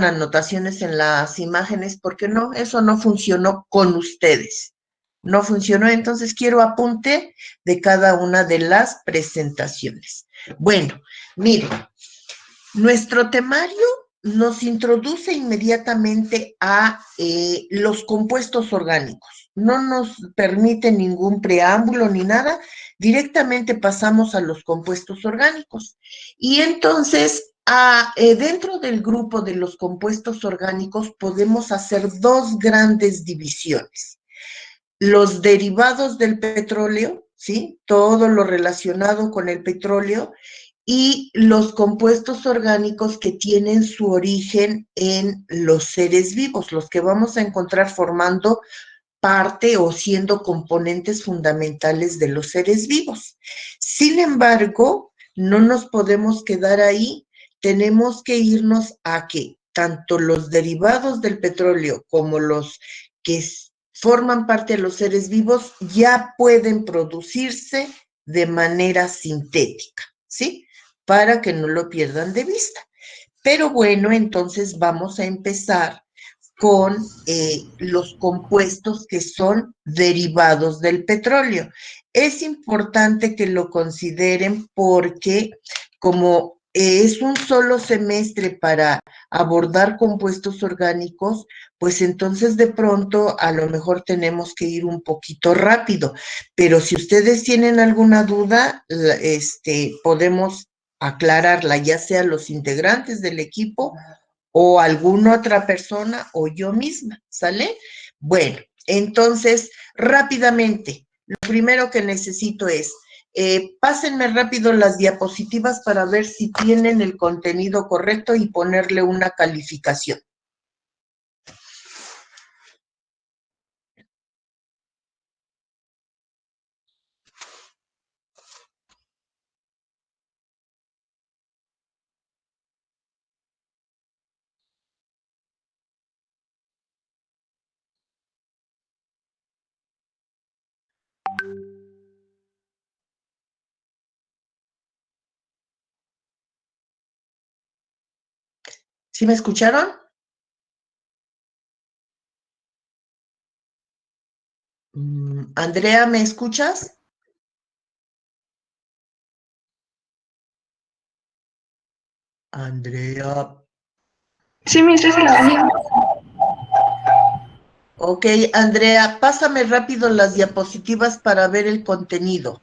anotaciones en las imágenes porque no, eso no funcionó con ustedes. No funcionó, entonces quiero apunte de cada una de las presentaciones. Bueno, miren, nuestro temario nos introduce inmediatamente a los compuestos orgánicos. No nos permite ningún preámbulo ni nada, directamente pasamos a los compuestos orgánicos. Y entonces, dentro del grupo de los compuestos orgánicos podemos hacer dos grandes divisiones. Los derivados del petróleo, ¿sí? Todo lo relacionado con el petróleo y los compuestos orgánicos que tienen su origen en los seres vivos, los que vamos a encontrar formando parte o siendo componentes fundamentales de los seres vivos. Sin embargo, no nos podemos quedar ahí, tenemos que irnos a que tanto los derivados del petróleo como los que forman parte de los seres vivos ya pueden producirse de manera sintética, ¿sí? Para que no lo pierdan de vista. Pero bueno, entonces vamos a empezar con los compuestos que son derivados del petróleo. Es importante que lo consideren porque como es un solo semestre para abordar compuestos orgánicos, pues entonces de pronto a lo mejor tenemos que ir un poquito rápido. Pero si ustedes tienen alguna duda, podemos aclararla, ya sea los integrantes del equipo o alguna otra persona o yo misma, ¿sale? Bueno, entonces, rápidamente, lo primero que necesito es, pásenme rápido las diapositivas para ver si tienen el contenido correcto y ponerle una calificación. ¿Sí me escucharon? Andrea, ¿me escuchas? Andrea. Sí, mientras se la venía. Ok, Andrea, pásame rápido las diapositivas para ver el contenido.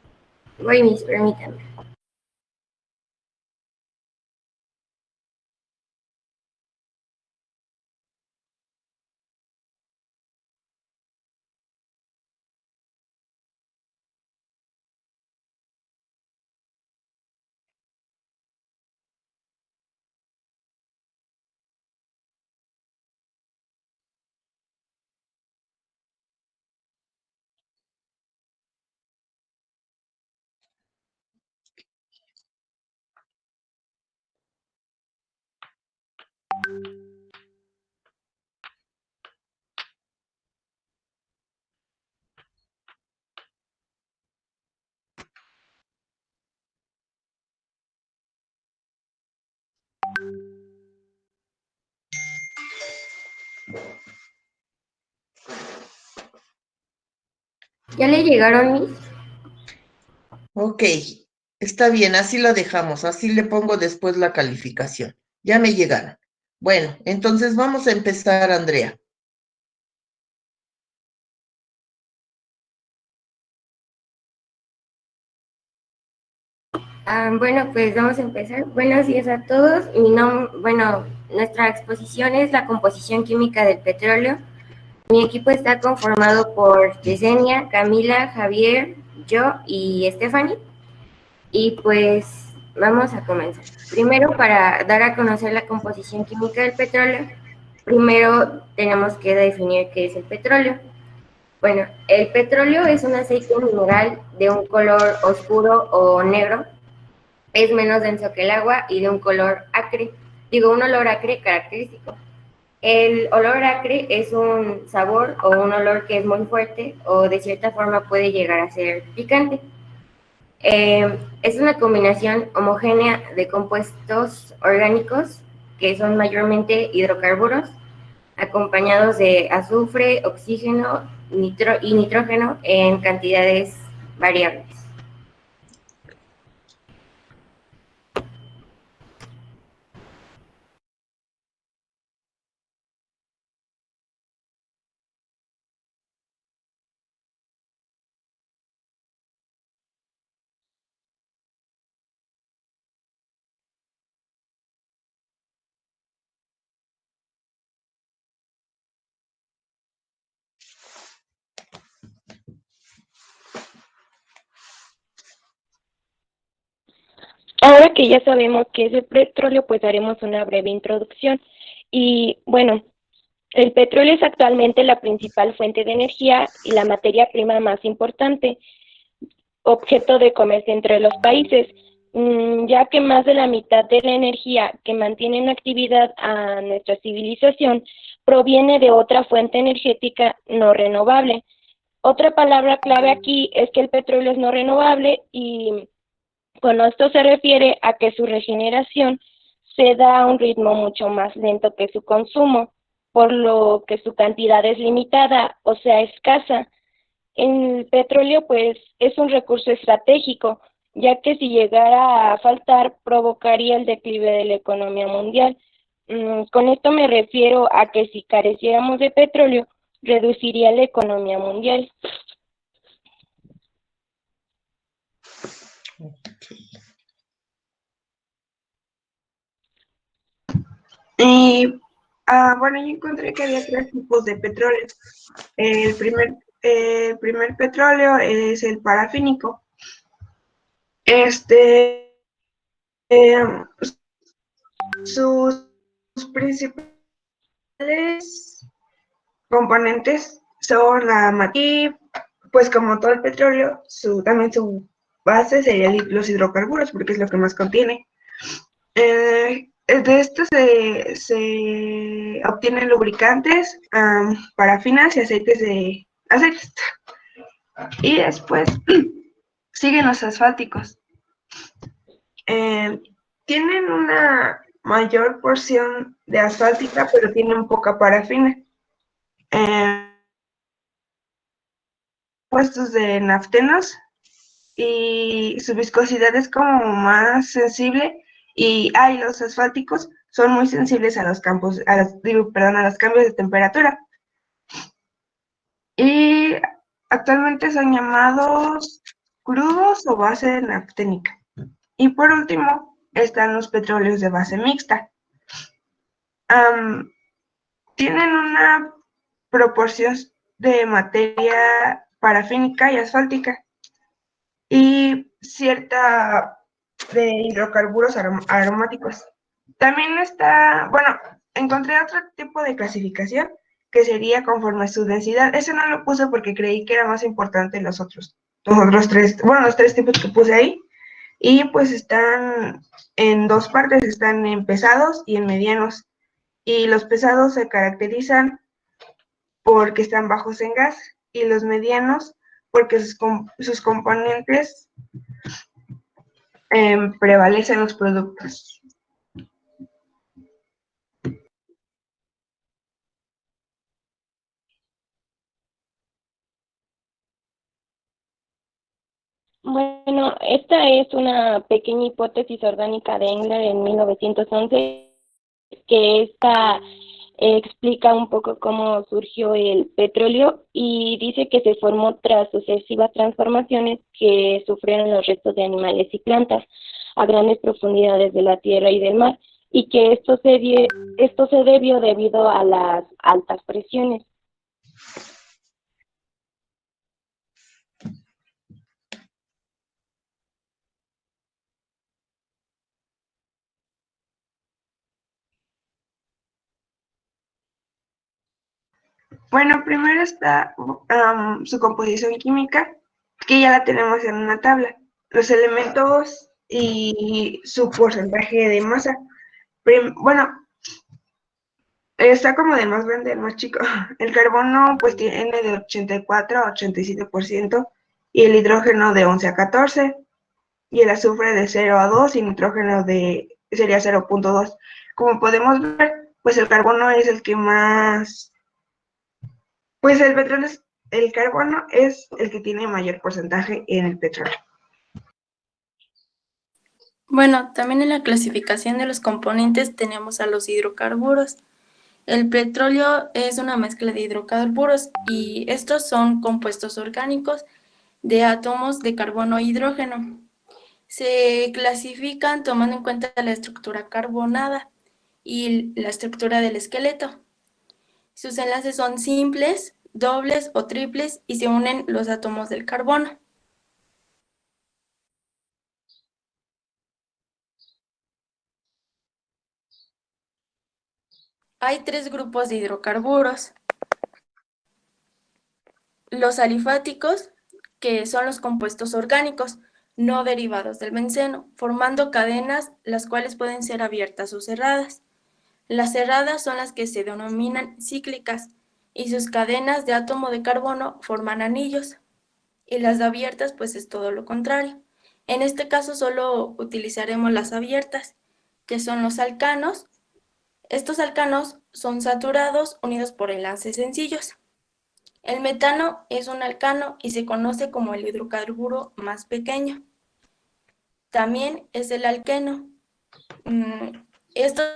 Voy, mis, permítame. ¿Ya le llegaron, mis? Ok, está bien, así la dejamos, así le pongo después la calificación. Ya me llegaron. Bueno, entonces vamos a empezar, Andrea. Bueno, pues vamos a empezar. Buenos días a todos. Nuestra exposición es la composición química del petróleo. Mi equipo está conformado por Yesenia, Camila, Javier, yo y Stephanie. Y pues vamos a comenzar. Primero, para dar a conocer la composición química del petróleo, primero tenemos que definir qué es el petróleo. Bueno, el petróleo es un aceite mineral de un color oscuro o negro. Es menos denso que el agua y de un color acre, un olor acre característico. El olor acre es un sabor o un olor que es muy fuerte o de cierta forma puede llegar a ser picante. Es una combinación homogénea de compuestos orgánicos que son mayormente hidrocarburos, acompañados de azufre, oxígeno y nitrógeno en cantidades variables. Ahora que ya sabemos qué es el petróleo, pues haremos una breve introducción. Y bueno, el petróleo es actualmente la principal fuente de energía y la materia prima más importante, objeto de comercio entre los países, ya que más de la mitad de la energía que mantiene en actividad a nuestra civilización proviene de otra fuente energética no renovable. Otra palabra clave aquí es que el petróleo es no renovable y con esto se refiere a que su regeneración se da a un ritmo mucho más lento que su consumo, por lo que su cantidad es limitada, o sea, escasa. El petróleo, pues, es un recurso estratégico, ya que si llegara a faltar, provocaría el declive de la economía mundial. Con esto me refiero a que si careciéramos de petróleo, reduciría la economía mundial. Bueno, yo encontré que había tres tipos de petróleo. El primer petróleo es el parafínico. Eh, sus principales componentes son la materia, pues como todo el petróleo, también su base sería los hidrocarburos, porque es lo que más contiene. De estos se obtienen lubricantes, parafinas y aceites. Y después siguen los asfálticos. Tienen una mayor porción de asfáltica, pero tienen poca parafina. Puestos de naftenos y su viscosidad es como más sensible y los asfálticos son muy sensibles a los a los cambios de temperatura. Y actualmente son llamados crudos o base nafténica. Y por último están los petróleos de base mixta. Tienen una proporción de materia parafínica y asfáltica y cierta de hidrocarburos aromáticos. También encontré otro tipo de clasificación que sería conforme a su densidad. Ese no lo puse porque creí que era más importante los otros tres, los tres tipos que puse ahí. Y pues están en dos partes, están en pesados y en medianos. Y los pesados se caracterizan porque están bajos en gas y los medianos porque sus componentes prevalecen los productos. Bueno, esta es una pequeña hipótesis orgánica de Engler en 1911, que esta explica un poco cómo surgió el petróleo y dice que se formó tras sucesivas transformaciones que sufrieron los restos de animales y plantas a grandes profundidades de la tierra y del mar, y que esto se debió debido a las altas presiones. Bueno, primero está su composición química, que ya la tenemos en una tabla. Los elementos y su porcentaje de masa. Está como de más grande, el más chico. El carbono pues tiene de 84 a 87% y el hidrógeno de 11 a 14 y el azufre de 0 a 2 y nitrógeno sería 0.2. como podemos ver, pues el carbono es el que más, pues el petróleo es, el carbono es el que tiene mayor porcentaje en el petróleo. Bueno, también en la clasificación de los componentes tenemos a los hidrocarburos. El petróleo es una mezcla de hidrocarburos y estos son compuestos orgánicos de átomos de carbono e hidrógeno. Se clasifican tomando en cuenta la estructura carbonada y la estructura del esqueleto. Sus enlaces son simples, dobles o triples y se unen los átomos del carbono. Hay tres grupos de hidrocarburos. Los alifáticos, que son los compuestos orgánicos, no derivados del benceno, formando cadenas las cuales pueden ser abiertas o cerradas. Las cerradas son las que se denominan cíclicas y sus cadenas de átomo de carbono forman anillos. Y las abiertas pues es todo lo contrario. En este caso solo utilizaremos las abiertas, que son los alcanos. Estos alcanos son saturados unidos por enlaces sencillos. El metano es un alcano y se conoce como el hidrocarburo más pequeño. También es el alqueno. Estos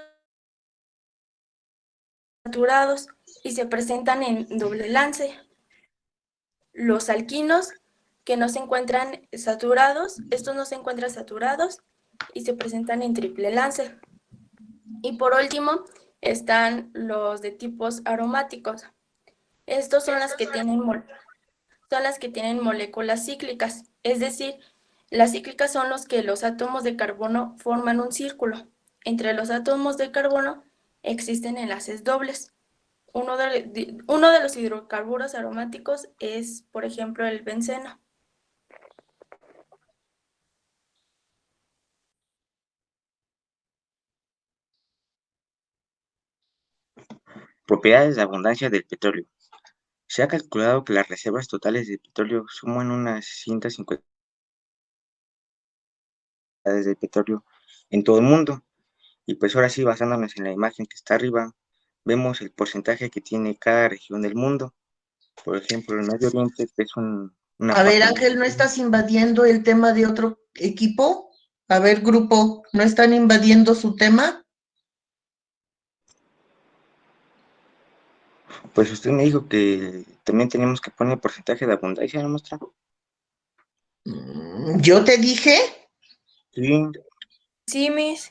saturados y se presentan en doble lance. Los alquinos que no se encuentran saturados, estos no se encuentran saturados y se presentan en triple lance. Y por último están los de tipos aromáticos. Estos son las que tienen moléculas cíclicas, es decir, las cíclicas son los que los átomos de carbono forman un círculo. Entre los átomos de carbono existen enlaces dobles. Uno de los hidrocarburos aromáticos es, por ejemplo, el benceno. Propiedades de abundancia del petróleo. Se ha calculado que las reservas totales de petróleo suman unas 150 de petróleo en todo el mundo. Y pues ahora sí, basándonos en la imagen que está arriba, vemos el porcentaje que tiene cada región del mundo. Por ejemplo, el Medio Oriente es una A ver, parte Ángel, ¿no estás invadiendo el tema de otro equipo? A ver, grupo, ¿no están invadiendo su tema? Pues usted me dijo que también tenemos que poner porcentaje de abundancia, ¿no, maestra? Yo te dije. Sí, Sí, Miss.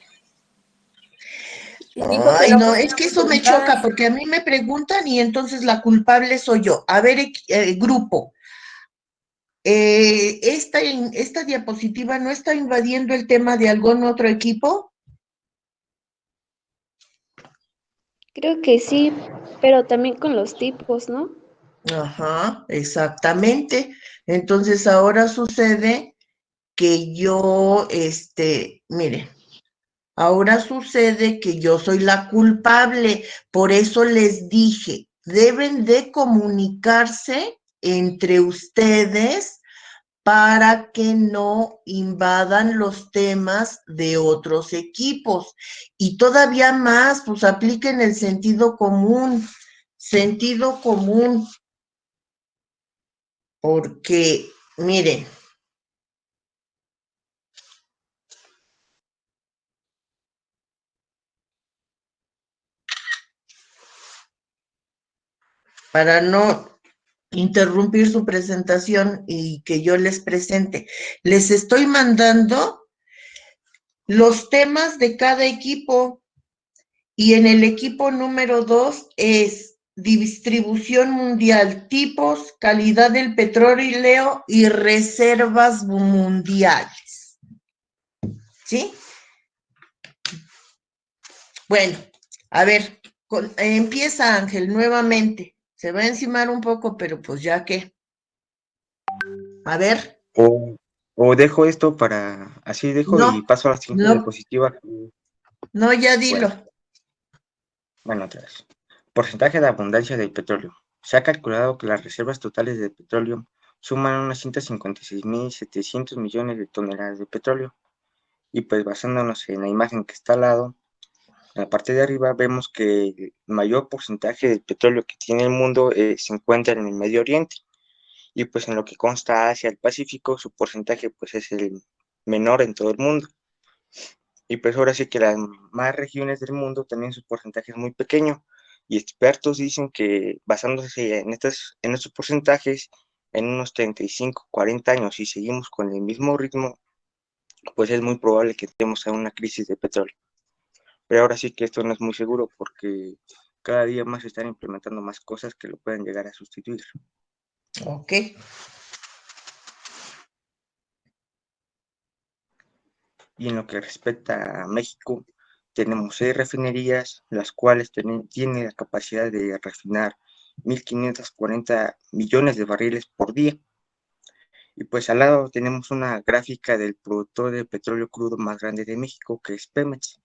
Dijo que Ay, no no, es que pusiéramos eso me choca derivadas. porque a mí me preguntan y entonces la culpable soy yo. A ver, grupo, ¿esta diapositiva no está invadiendo el tema de algún otro equipo? Creo que sí, pero también con los tipos, ¿no? Ajá, exactamente. Entonces ahora sucede que yo, mire, ahora sucede que yo soy la culpable. Por eso les dije, deben de comunicarse entre ustedes para que no invadan los temas de otros equipos. Y todavía más, pues apliquen el sentido común, porque, miren, para no interrumpir su presentación y que yo les presente, les estoy mandando los temas de cada equipo. Y en el equipo número 2 es distribución mundial, tipos, calidad del petróleo y reservas mundiales. ¿Sí? Bueno, a ver, empieza Ángel nuevamente. Se va a encimar un poco, pero pues ya que. A ver. o dejo esto para, así dejo y No, paso a la siguiente no, diapositiva. no, ya dilo. Bueno, otra vez. Porcentaje de abundancia del petróleo. Se ha calculado que las reservas totales de petróleo suman unas 156.700 millones de toneladas de petróleo. Y pues basándonos en la imagen que está al lado, en la parte de arriba vemos que el mayor porcentaje del petróleo que tiene el mundo se encuentra en el Medio Oriente. Y pues en lo que consta Asia, el Pacífico, su porcentaje pues es el menor en todo el mundo. Y pues ahora sí que las más regiones del mundo también su porcentaje es muy pequeño. Y expertos dicen que basándose en estos porcentajes, en unos 35, 40 años, si seguimos con el mismo ritmo, pues es muy probable que entremos a una crisis de petróleo. Pero ahora sí que esto no es muy seguro porque cada día más se están implementando más cosas que lo pueden llegar a sustituir. Ok. Y en lo que respecta a México, tenemos 6 refinerías, las cuales tienen la capacidad de refinar 1.540 millones de barriles por día. Y pues al lado tenemos una gráfica del productor de petróleo crudo más grande de México, que es Pemex.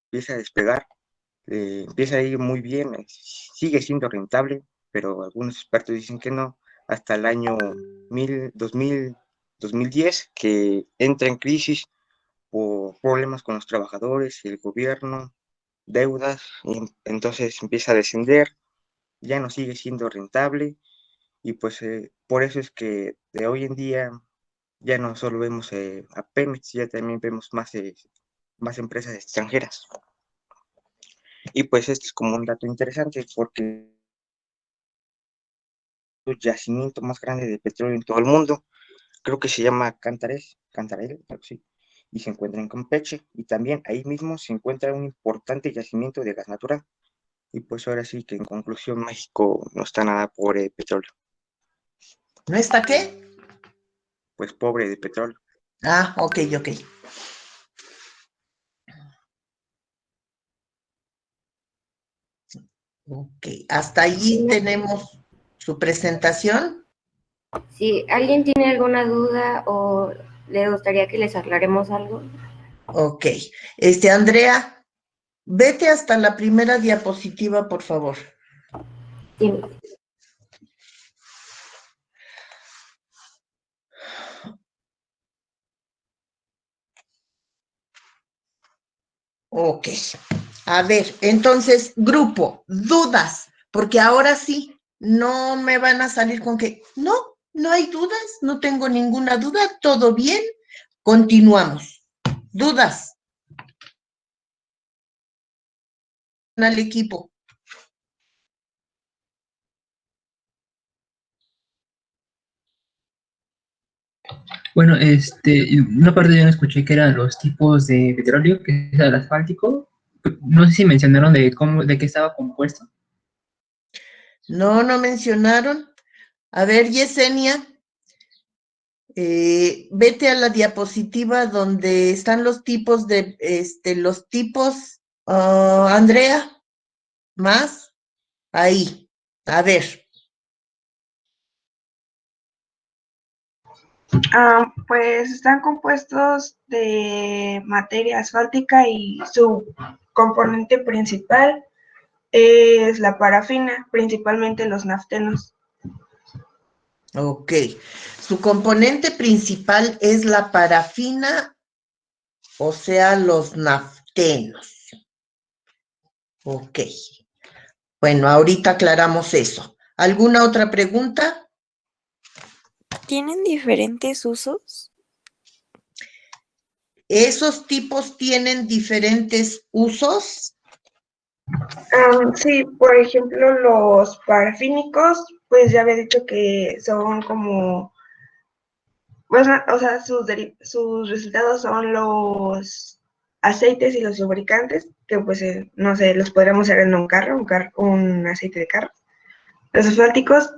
Empieza a despegar, empieza a ir muy bien, sigue siendo rentable, pero algunos expertos dicen que no, hasta el año 2010, que entra en crisis por problemas con los trabajadores y el gobierno, deudas, y entonces empieza a descender, ya no sigue siendo rentable, y pues por eso es que de hoy en día ya no solo vemos a Pemex, ya también vemos más empresas extranjeras. Y pues esto es como un dato interesante porque el yacimiento más grande de petróleo en todo el mundo, creo que se llama Cantarell, creo que sí, y se encuentra en Campeche, y también ahí mismo se encuentra un importante yacimiento de gas natural. Y pues ahora sí que en conclusión, México no está nada pobre de petróleo, ¿No está qué? pues pobre de petróleo. Ah, ok, ok. Ok, hasta allí tenemos su presentación. Si alguien tiene alguna duda o le gustaría que les aclaremos algo. Ok, Andrea, vete hasta la primera diapositiva, por favor. Sí. Ok, a ver, entonces, grupo, dudas, porque ahora sí, no me van a salir con que, no, no hay dudas, no tengo ninguna duda, todo bien, continuamos. Dudas al equipo. Bueno, una parte yo no escuché que eran los tipos de petróleo, que es el asfáltico. No sé si mencionaron de qué estaba compuesto. No, no mencionaron. A ver, Yesenia, vete a la diapositiva donde están los tipos Andrea, más, ahí. A ver, Pues están compuestos de materia asfáltica y su componente principal es la parafina, principalmente los naftenos. ok. Su componente principal es la parafina, o sea, los naftenos. Ok. Bueno, ahorita aclaramos eso. ¿Alguna otra pregunta? ¿Tienen diferentes usos? ¿Esos tipos tienen diferentes usos? Sí, por ejemplo, los parafínicos, pues ya había dicho que son como, pues, o sea, sus resultados son los aceites y los lubricantes, que pues, no sé, los podríamos usar en un carro, un aceite de carro. Los asfálticos,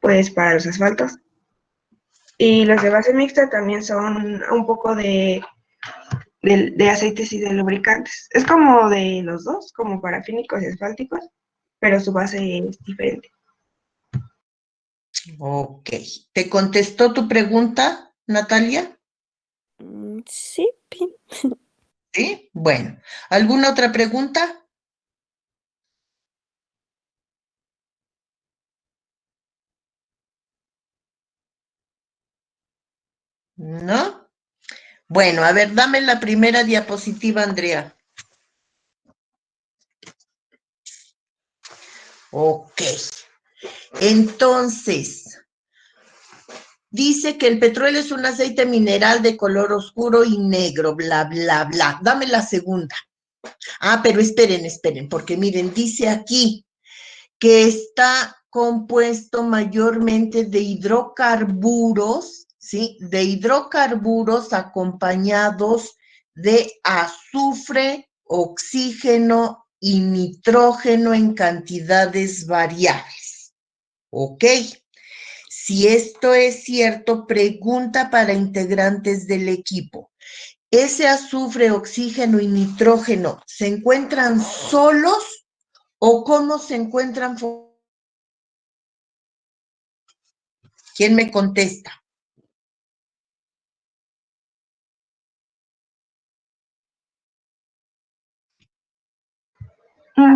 pues para los asfaltos. Y los de base mixta también son un poco de aceites y de lubricantes. Es como de los dos, como parafínicos y asfálticos, pero su base es diferente. Ok. ¿Te contestó tu pregunta, Natalia? Sí, bien. Sí. Bueno, ¿alguna otra pregunta? ¿No? Bueno, a ver, dame la primera diapositiva, Andrea. Ok. Entonces, dice que el petróleo es un aceite mineral de color oscuro y negro, bla, bla, bla. Dame la segunda. Ah, pero esperen, porque miren, dice aquí que está compuesto mayormente de hidrocarburos, ¿sí? De hidrocarburos acompañados de azufre, oxígeno y nitrógeno en cantidades variables. ¿Ok? Si esto es cierto, pregunta para integrantes del equipo. ¿Ese azufre, oxígeno y nitrógeno se encuentran solos o cómo se encuentran? ¿Quién me contesta?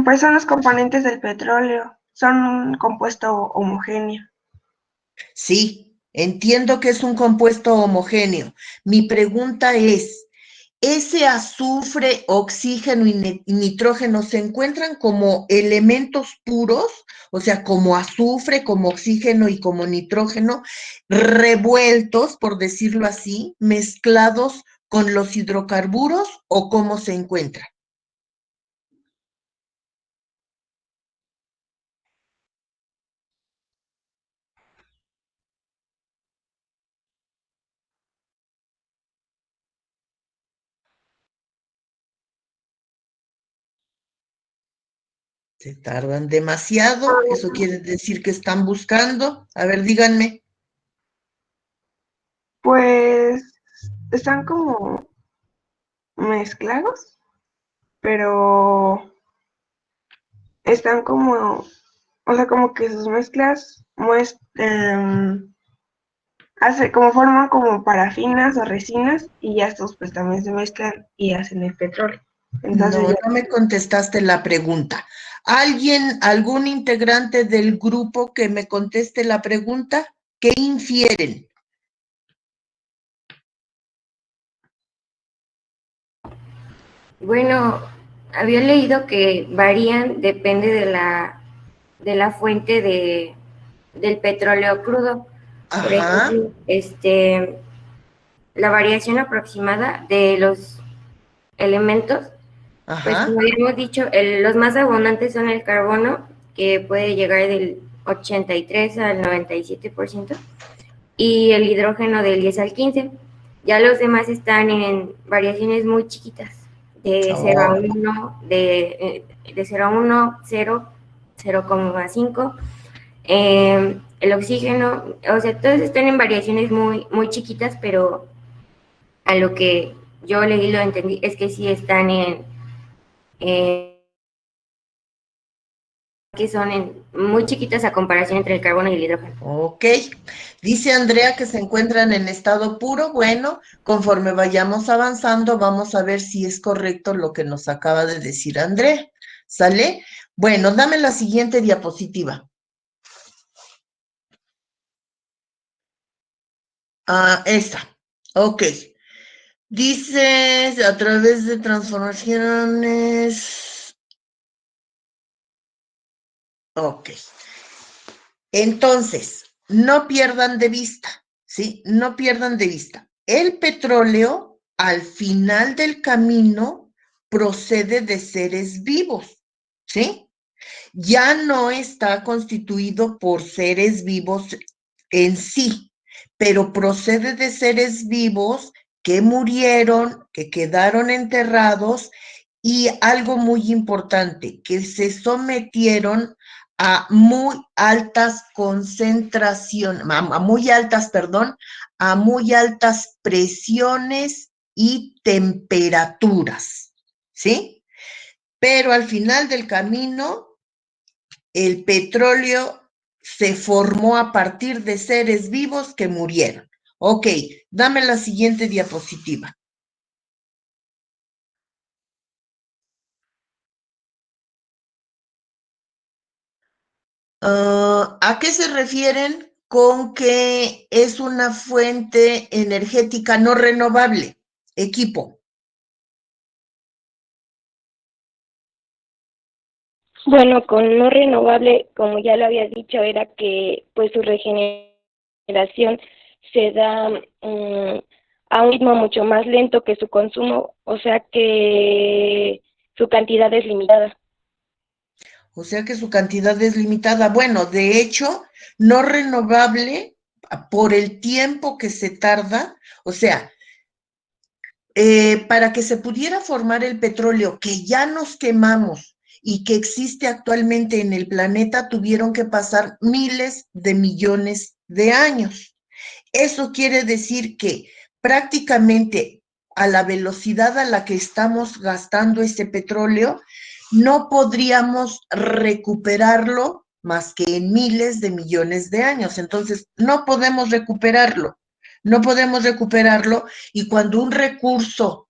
Pues son los componentes del petróleo, son un compuesto homogéneo. Sí, entiendo que es un compuesto homogéneo. Mi pregunta es, ¿ese azufre, oxígeno y nitrógeno se encuentran como elementos puros? O sea, como azufre, como oxígeno y como nitrógeno, revueltos, por decirlo así, mezclados con los hidrocarburos, ¿o cómo se encuentran? Se tardan demasiado, eso quiere decir que están buscando. A ver, díganme. Pues están como mezclados, pero están como, o sea, como que sus mezclas como forman como parafinas o resinas y ya estos pues también se mezclan y hacen el petróleo. Entonces No, ya, no me contestaste la pregunta. ¿Alguien, algún integrante del grupo que me conteste la pregunta? ¿Qué infieren? Bueno, había leído que varían, depende de la fuente del petróleo crudo. Por Ajá, ejemplo, la variación aproximada de los elementos, pues ajá, como habíamos dicho, los más abundantes son el carbono, que puede llegar del 83 al 97%, y el hidrógeno del 10 al 15%. Ya los demás están en variaciones muy chiquitas, de 0 a oh, 1, de 0 a 1, 0, 0,5. El oxígeno, o sea, todos están en variaciones muy, muy chiquitas, pero a lo que yo leí lo entendí es que sí están que son muy chiquitas a comparación entre el carbono y el hidrógeno. ok. Dice Andrea que se encuentran en estado puro. Bueno, conforme vayamos avanzando, vamos a ver si es correcto lo que nos acaba de decir Andrea. ¿Sale? Bueno, dame la siguiente diapositiva. Ah, esta. Ok. Dice, a través de transformaciones. Ok. Entonces, no pierdan de vista, ¿sí? No pierdan de vista. El petróleo, al final del camino, procede de seres vivos, ¿sí? Ya no está constituido por seres vivos en sí, pero procede de seres vivos que murieron, que quedaron enterrados y algo muy importante, que se sometieron a muy altas concentraciones, a muy altas, perdón, a muy altas presiones y temperaturas, ¿sí? Pero al final del camino el petróleo se formó a partir de seres vivos que murieron. Ok, dame la siguiente diapositiva. ¿A qué se refieren con que es una fuente energética no renovable? Equipo. Bueno, con no renovable, como ya lo había dicho, era que pues su regeneración se da a un ritmo mucho más lento que su consumo, o sea que su cantidad es limitada. O sea que su cantidad es limitada. Bueno, de hecho, no renovable por el tiempo que se tarda, o sea, para que se pudiera formar el petróleo que ya nos quemamos y que existe actualmente en el planeta, tuvieron que pasar miles de millones de años. Eso quiere decir que prácticamente a la velocidad a la que estamos gastando ese petróleo, no podríamos recuperarlo más que en miles de millones de años. Entonces, no podemos recuperarlo. No podemos recuperarlo y cuando un recurso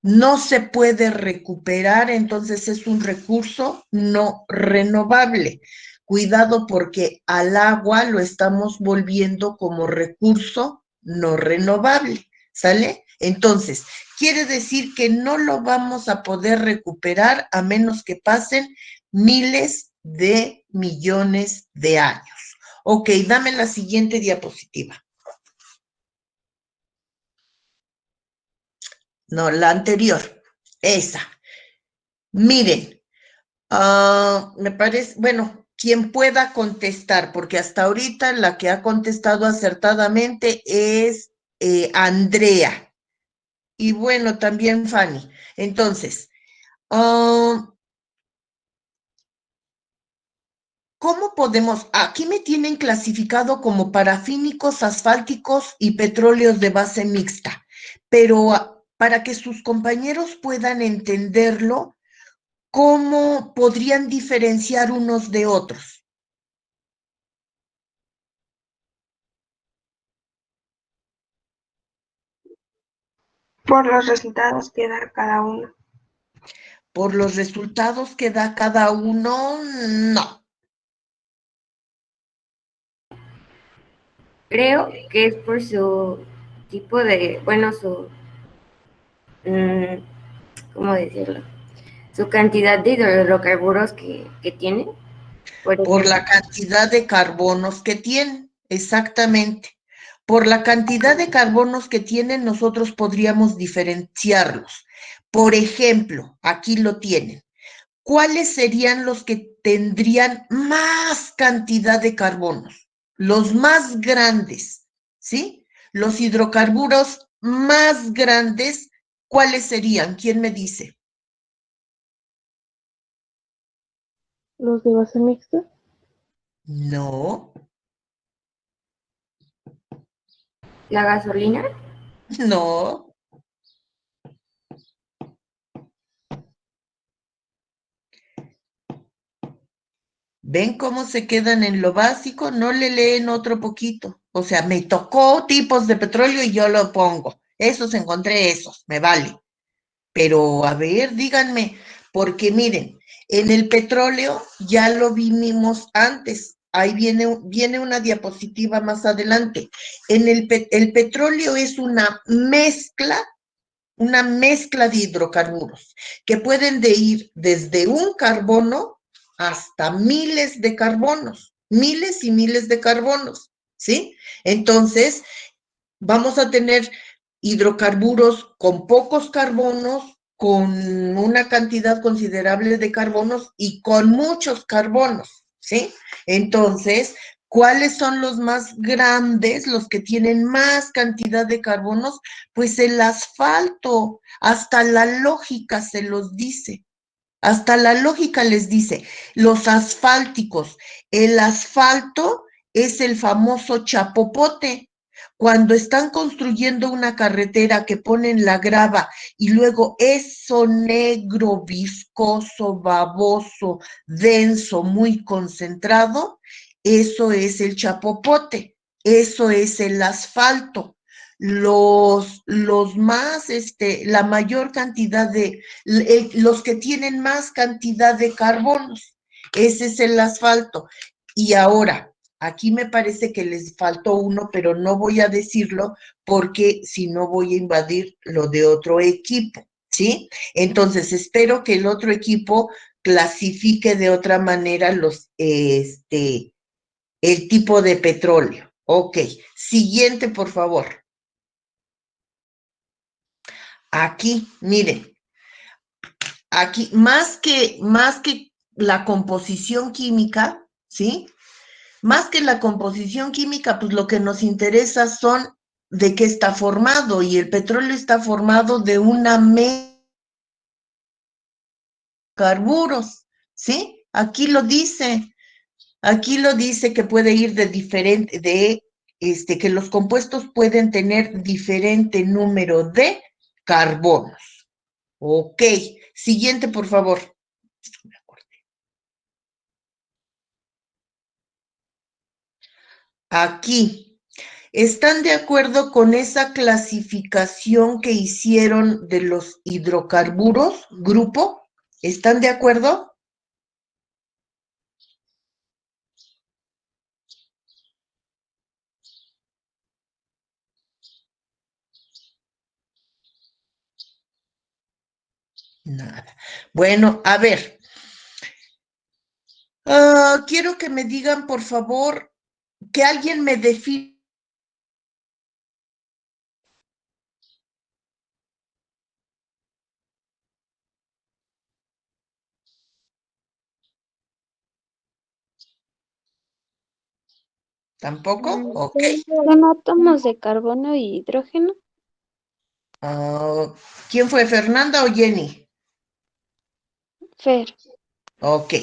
no se puede recuperar, entonces es un recurso no renovable. Cuidado porque al agua lo estamos volviendo como recurso no renovable, ¿sale? Entonces, quiere decir que no lo vamos a poder recuperar a menos que pasen miles de millones de años. Ok, dame la siguiente diapositiva. No, la anterior, esa. Miren, me parece, bueno, quien pueda contestar, porque hasta ahorita la que ha contestado acertadamente es Andrea. Y bueno, también Fanny. Entonces, ¿cómo podemos? Aquí me tienen clasificado como parafínicos, asfálticos y petróleos de base mixta, pero para que sus compañeros puedan entenderlo, ¿cómo podrían diferenciar unos de otros? Por los resultados que da cada uno. Por los resultados que da cada uno, no. Creo que es por su tipo de, bueno, su, ¿cómo decirlo? Su cantidad de hidrocarburos que tiene. Por la cantidad de carbonos que tienen, exactamente. Por la cantidad de carbonos que tienen, nosotros podríamos diferenciarlos. Por ejemplo, aquí lo tienen. ¿Cuáles serían los que tendrían más cantidad de carbonos? Los más grandes, ¿sí? Los hidrocarburos más grandes, ¿cuáles serían? ¿Quién me dice? ¿Los de base mixta? No, La gasolina. no. ¿Ven cómo se quedan en lo básico? No le leen otro poquito. O sea, me tocó tipos de petróleo y yo lo pongo. Esos encontré esos, me vale. Pero a ver, díganme, porque miren, en el petróleo ya lo vimos antes. Ahí viene una diapositiva más adelante. El petróleo es una mezcla de hidrocarburos que pueden ir desde un carbono hasta miles de carbonos, miles y miles de carbonos, ¿sí? Entonces, vamos a tener hidrocarburos con pocos carbonos, con una cantidad considerable de carbonos y con muchos carbonos, ¿sí? Entonces, ¿cuáles son los más grandes, los que tienen más cantidad de carbonos? Pues el asfalto, hasta la lógica se los dice. Hasta la lógica les dice, los asfálticos, el asfalto es el famoso chapopote. Cuando están construyendo una carretera que ponen la grava y luego eso negro, viscoso, baboso, denso, muy concentrado, eso es el chapopote, eso es el asfalto. Los más, la mayor cantidad de, los que tienen más cantidad de carbonos, ese es el asfalto. Y ahora, Aquí me parece que les faltó uno, pero no voy a decirlo porque si no voy a invadir lo de otro equipo, ¿sí? Entonces, espero que el otro equipo clasifique de otra manera el tipo de petróleo. Ok, siguiente, por favor. Aquí, miren, aquí, más que la composición química, ¿sí? Más que la composición química, pues lo que nos interesa son de qué está formado, y el petróleo está formado de una mezcla de carburos, ¿sí? Aquí lo dice que puede ir de diferente, que los compuestos pueden tener diferente número de carbonos. Ok, siguiente, por favor. Aquí, ¿están de acuerdo con esa clasificación que hicieron de los hidrocarburos, grupo? ¿Están de acuerdo? Nada. Bueno, a ver. Quiero que me digan, por favor, que alguien me define. ¿Tampoco? Ok. Son átomos de carbono y hidrógeno. ¿Quién fue, Fernanda o Jenny? Fer. Ok.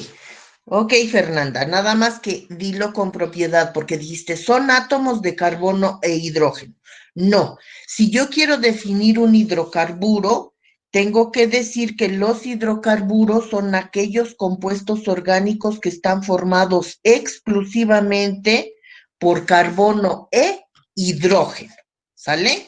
Ok, Fernanda, nada más que dilo con propiedad, porque dijiste, son átomos de carbono e hidrógeno. No, si yo quiero definir un hidrocarburo, tengo que decir que los hidrocarburos son aquellos compuestos orgánicos que están formados exclusivamente por carbono e hidrógeno, ¿sale?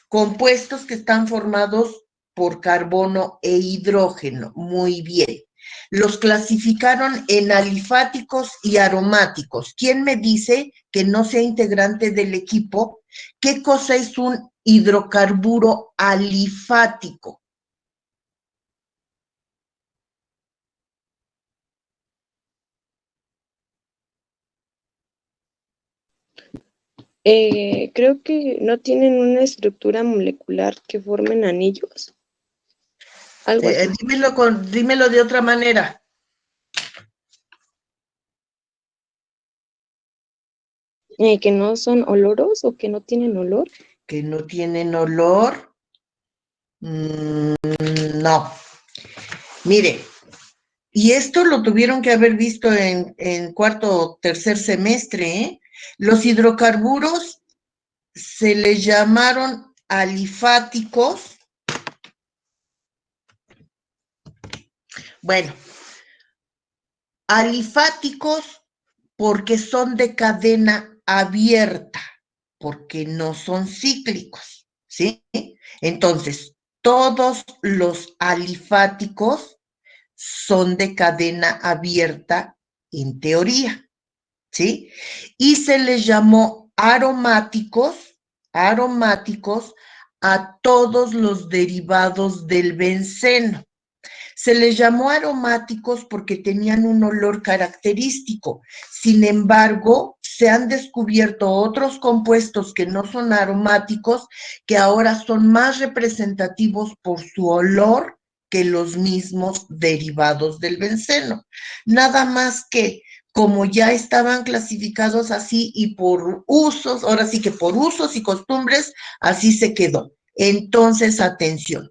Compuestos que están formados por carbono e hidrógeno, muy bien. Los clasificaron en alifáticos y aromáticos. ¿Quién me dice que no sea integrante del equipo? ¿Qué cosa es un hidrocarburo alifático? Creo que no tienen una estructura molecular que formen anillos. Algo así. Dímelo de otra manera. Que no son oloros o que no tienen olor. Que no tienen olor. No. Mire, y esto lo tuvieron que haber visto en cuarto o tercer semestre, ¿eh? Los hidrocarburos se les llamaron alifáticos. Bueno, alifáticos porque son de cadena abierta, porque no son cíclicos, ¿sí? Entonces, todos los alifáticos son de cadena abierta en teoría, ¿sí? Y se les llamó aromáticos a todos los derivados del benceno. Se les llamó aromáticos porque tenían un olor característico. Sin embargo, se han descubierto otros compuestos que no son aromáticos, que ahora son más representativos por su olor que los mismos derivados del benceno. Nada más que, como ya estaban clasificados así y por usos, ahora sí que por usos y costumbres, así se quedó. Entonces, atención.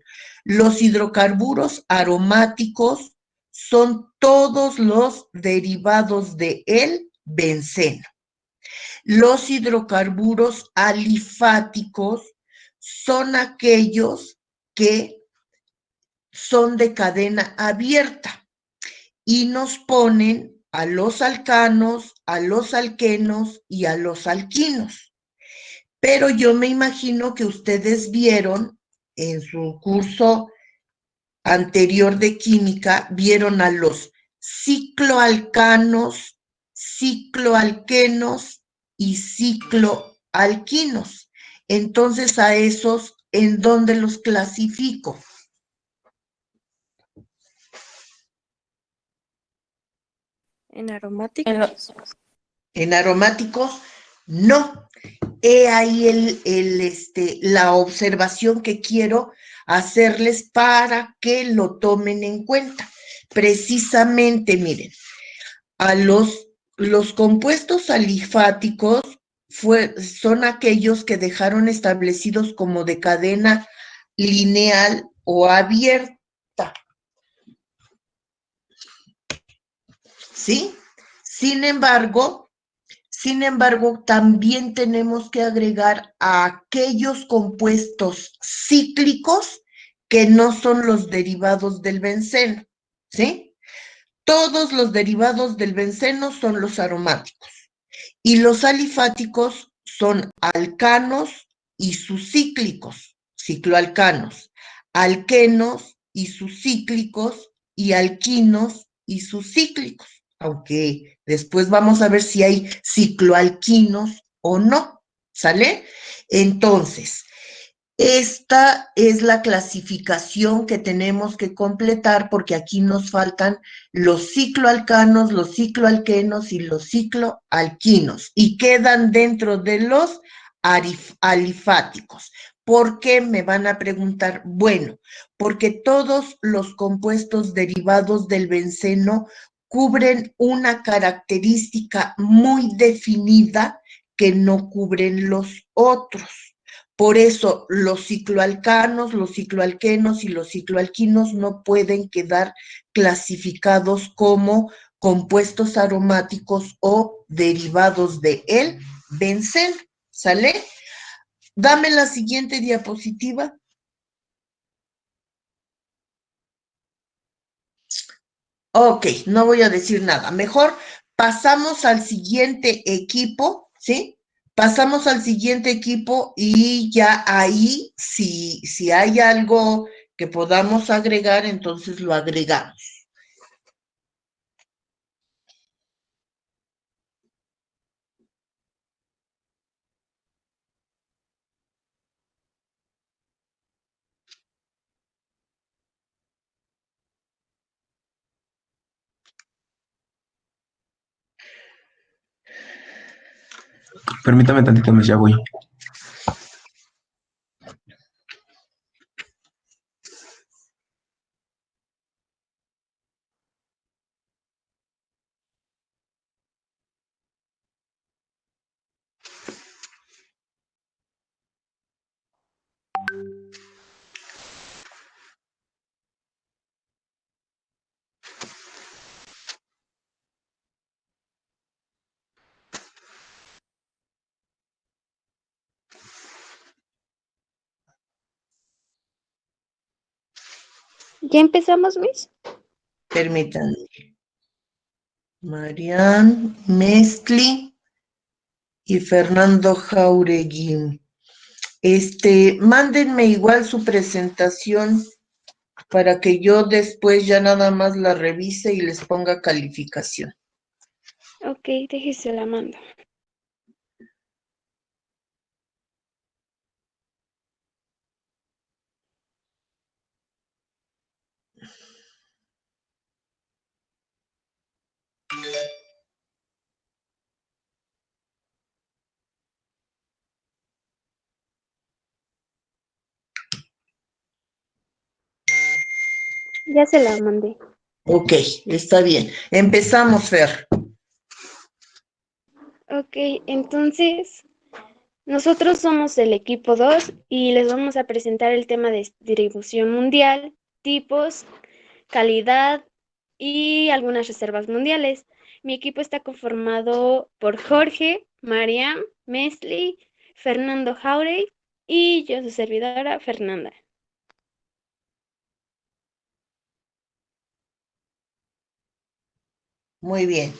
Los hidrocarburos aromáticos son todos los derivados de el benceno. Los hidrocarburos alifáticos son aquellos que son de cadena abierta y nos ponen a los alcanos, a los alquenos y a los alquinos. Pero yo me imagino que ustedes vieron en su curso anterior de química, vieron a los cicloalcanos, cicloalquenos y cicloalquinos. Entonces, a esos, ¿en dónde los clasifico? En aromáticos. En aromáticos, no. He ahí la observación que quiero hacerles para que lo tomen en cuenta. Precisamente, miren, a los compuestos alifáticos son aquellos que dejaron establecidos como de cadena lineal o abierta. ¿Sí? Sin embargo, también tenemos que agregar a aquellos compuestos cíclicos que no son los derivados del benceno, ¿sí? Todos los derivados del benceno son los aromáticos y los alifáticos son alcanos y sus cíclicos, cicloalcanos, alquenos y sus cíclicos y alquinos y sus cíclicos, aunque después vamos a ver si hay cicloalquinos o no, ¿sale? Entonces, esta es la clasificación que tenemos que completar porque aquí nos faltan los cicloalcanos, los cicloalquenos y los cicloalquinos y quedan dentro de los alifáticos. ¿Por qué? Me van a preguntar. Bueno, porque todos los compuestos derivados del benceno cubren una característica muy definida que no cubren los otros. Por eso los cicloalcanos, los cicloalquenos y los cicloalquinos no pueden quedar clasificados como compuestos aromáticos o derivados de el benceno. ¿Sale? Dame la siguiente diapositiva. Ok, no voy a decir nada. Mejor pasamos al siguiente equipo, ¿sí? Pasamos al siguiente equipo y ya ahí, si hay algo que podamos agregar, entonces lo agregamos. Permítame tantito, Miss, ya voy. ¿Ya empezamos, Miss? Permítanme. Marian Mestli y Fernando Jauregui. Mándenme igual su presentación para que yo después ya nada más la revise y les ponga calificación. Ok, déjese la mando. Ya se la mandé. Ok, está bien. Empezamos, Fer. Ok, entonces nosotros somos el equipo 2 y les vamos a presentar el tema de distribución mundial, tipos, calidad y algunas reservas mundiales. Mi equipo está conformado por Jorge, Mariam, Mesli, Fernando Jauregui y yo, su servidora, Fernanda. Muy bien.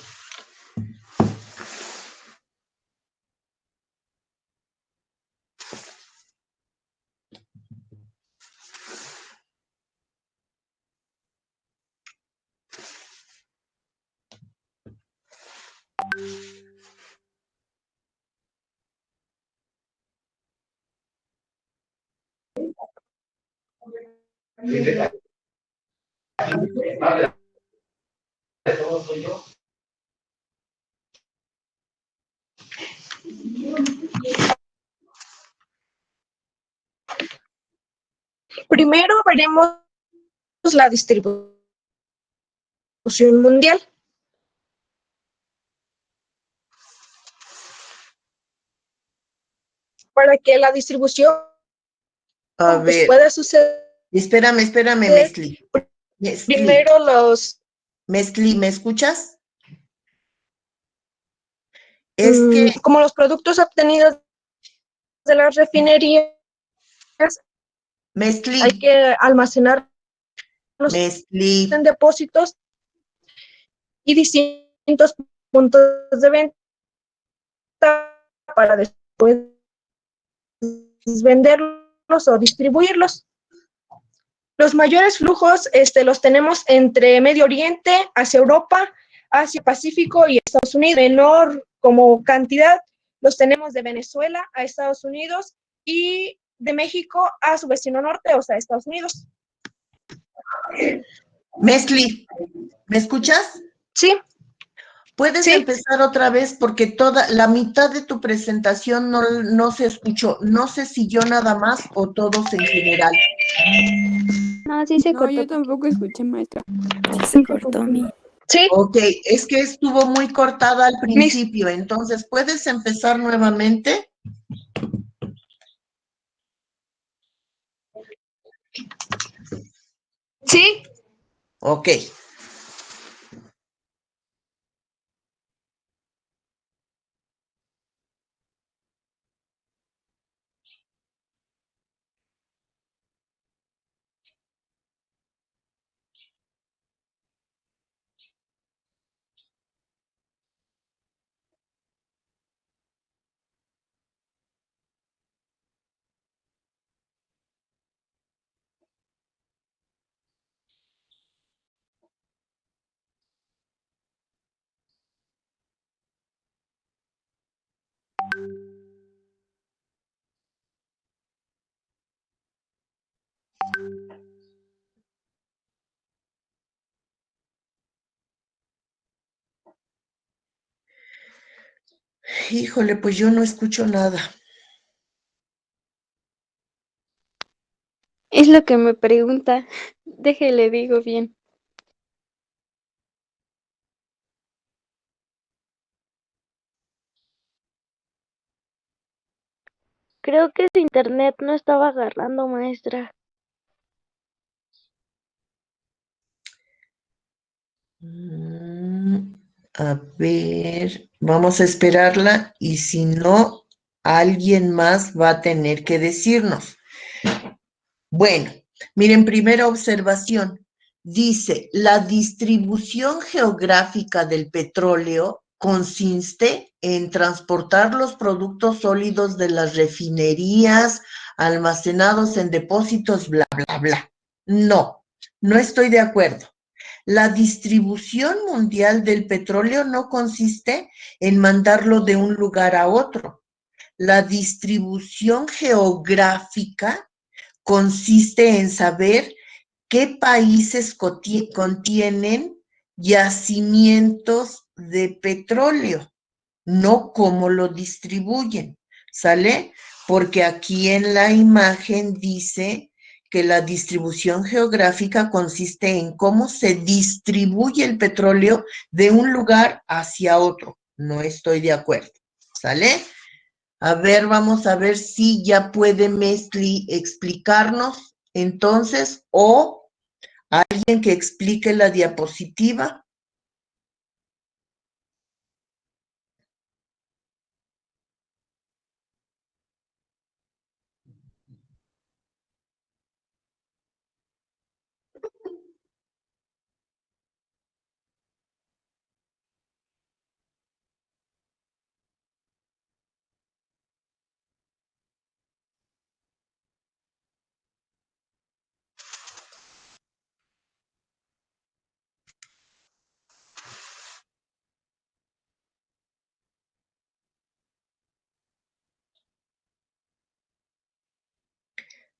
Primero veremos la distribución mundial. Para que la distribución pues, pueda suceder. Espérame, Mesli. Primero los... Mesli, ¿me escuchas? Es que... Como los productos obtenidos de las refinerías, Mesli, hay que almacenarlos en depósitos y distintos puntos de venta para después venderlos o distribuirlos. Los mayores flujos los tenemos entre Medio Oriente, hacia Europa, Asia Pacífico y Estados Unidos. Menor como cantidad los tenemos de Venezuela a Estados Unidos y de México a su vecino norte, o sea, Estados Unidos. Mesli, ¿me escuchas? Sí. ¿Puedes empezar otra vez? Porque la mitad de tu presentación no se escuchó. No sé si yo nada más o todos en general. No, sí se cortó. Yo tampoco escuché, maestra. Sí se cortó a mí. Sí. Ok, es que estuvo muy cortada al principio, entonces, ¿puedes empezar nuevamente? Sí. Ok. Híjole, pues yo no escucho nada. Es lo que me pregunta. Déjele, digo bien. Creo que su internet no estaba agarrando, maestra. A ver, vamos a esperarla y si no, alguien más va a tener que decirnos. Bueno, miren, primera observación. Dice, la distribución geográfica del petróleo consiste en transportar los productos sólidos de las refinerías almacenados en depósitos, bla, bla, bla. No, no estoy de acuerdo. La distribución mundial del petróleo no consiste en mandarlo de un lugar a otro. La distribución geográfica consiste en saber qué países contienen yacimientos de petróleo, no cómo lo distribuyen, ¿sale? Porque aquí en la imagen dice que la distribución geográfica consiste en cómo se distribuye el petróleo de un lugar hacia otro. No estoy de acuerdo, ¿sale? A ver, vamos a ver si ya puede Mesli explicarnos entonces o alguien que explique la diapositiva.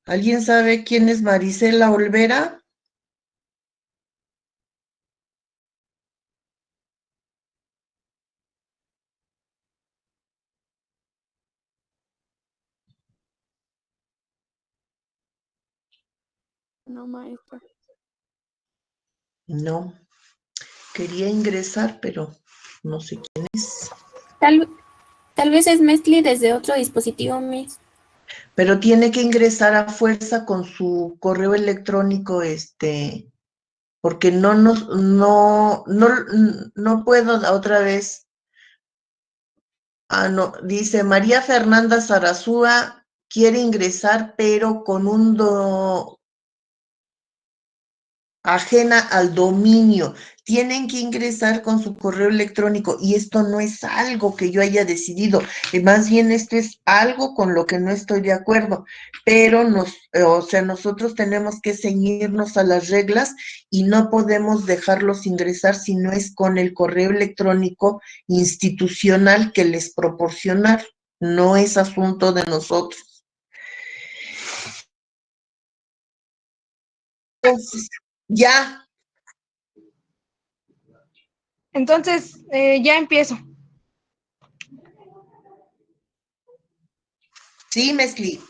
¿Alguien sabe quién es Marisela Olvera? No, maestra. No. Quería ingresar, pero no sé quién es. Tal vez es Mesli desde otro dispositivo, Miss. Pero tiene que ingresar a fuerza con su correo electrónico, porque no puedo otra vez. Ah, no, dice María Fernanda Zarazúa quiere ingresar, pero con ajena al dominio. Tienen que ingresar con su correo electrónico y esto no es algo que yo haya decidido, más bien esto es algo con lo que no estoy de acuerdo, pero o sea, nosotros tenemos que ceñirnos a las reglas y no podemos dejarlos ingresar si no es con el correo electrónico institucional que les proporcionar, no es asunto de nosotros. Entonces, ya. Entonces, ya empiezo. Sí, Mesli.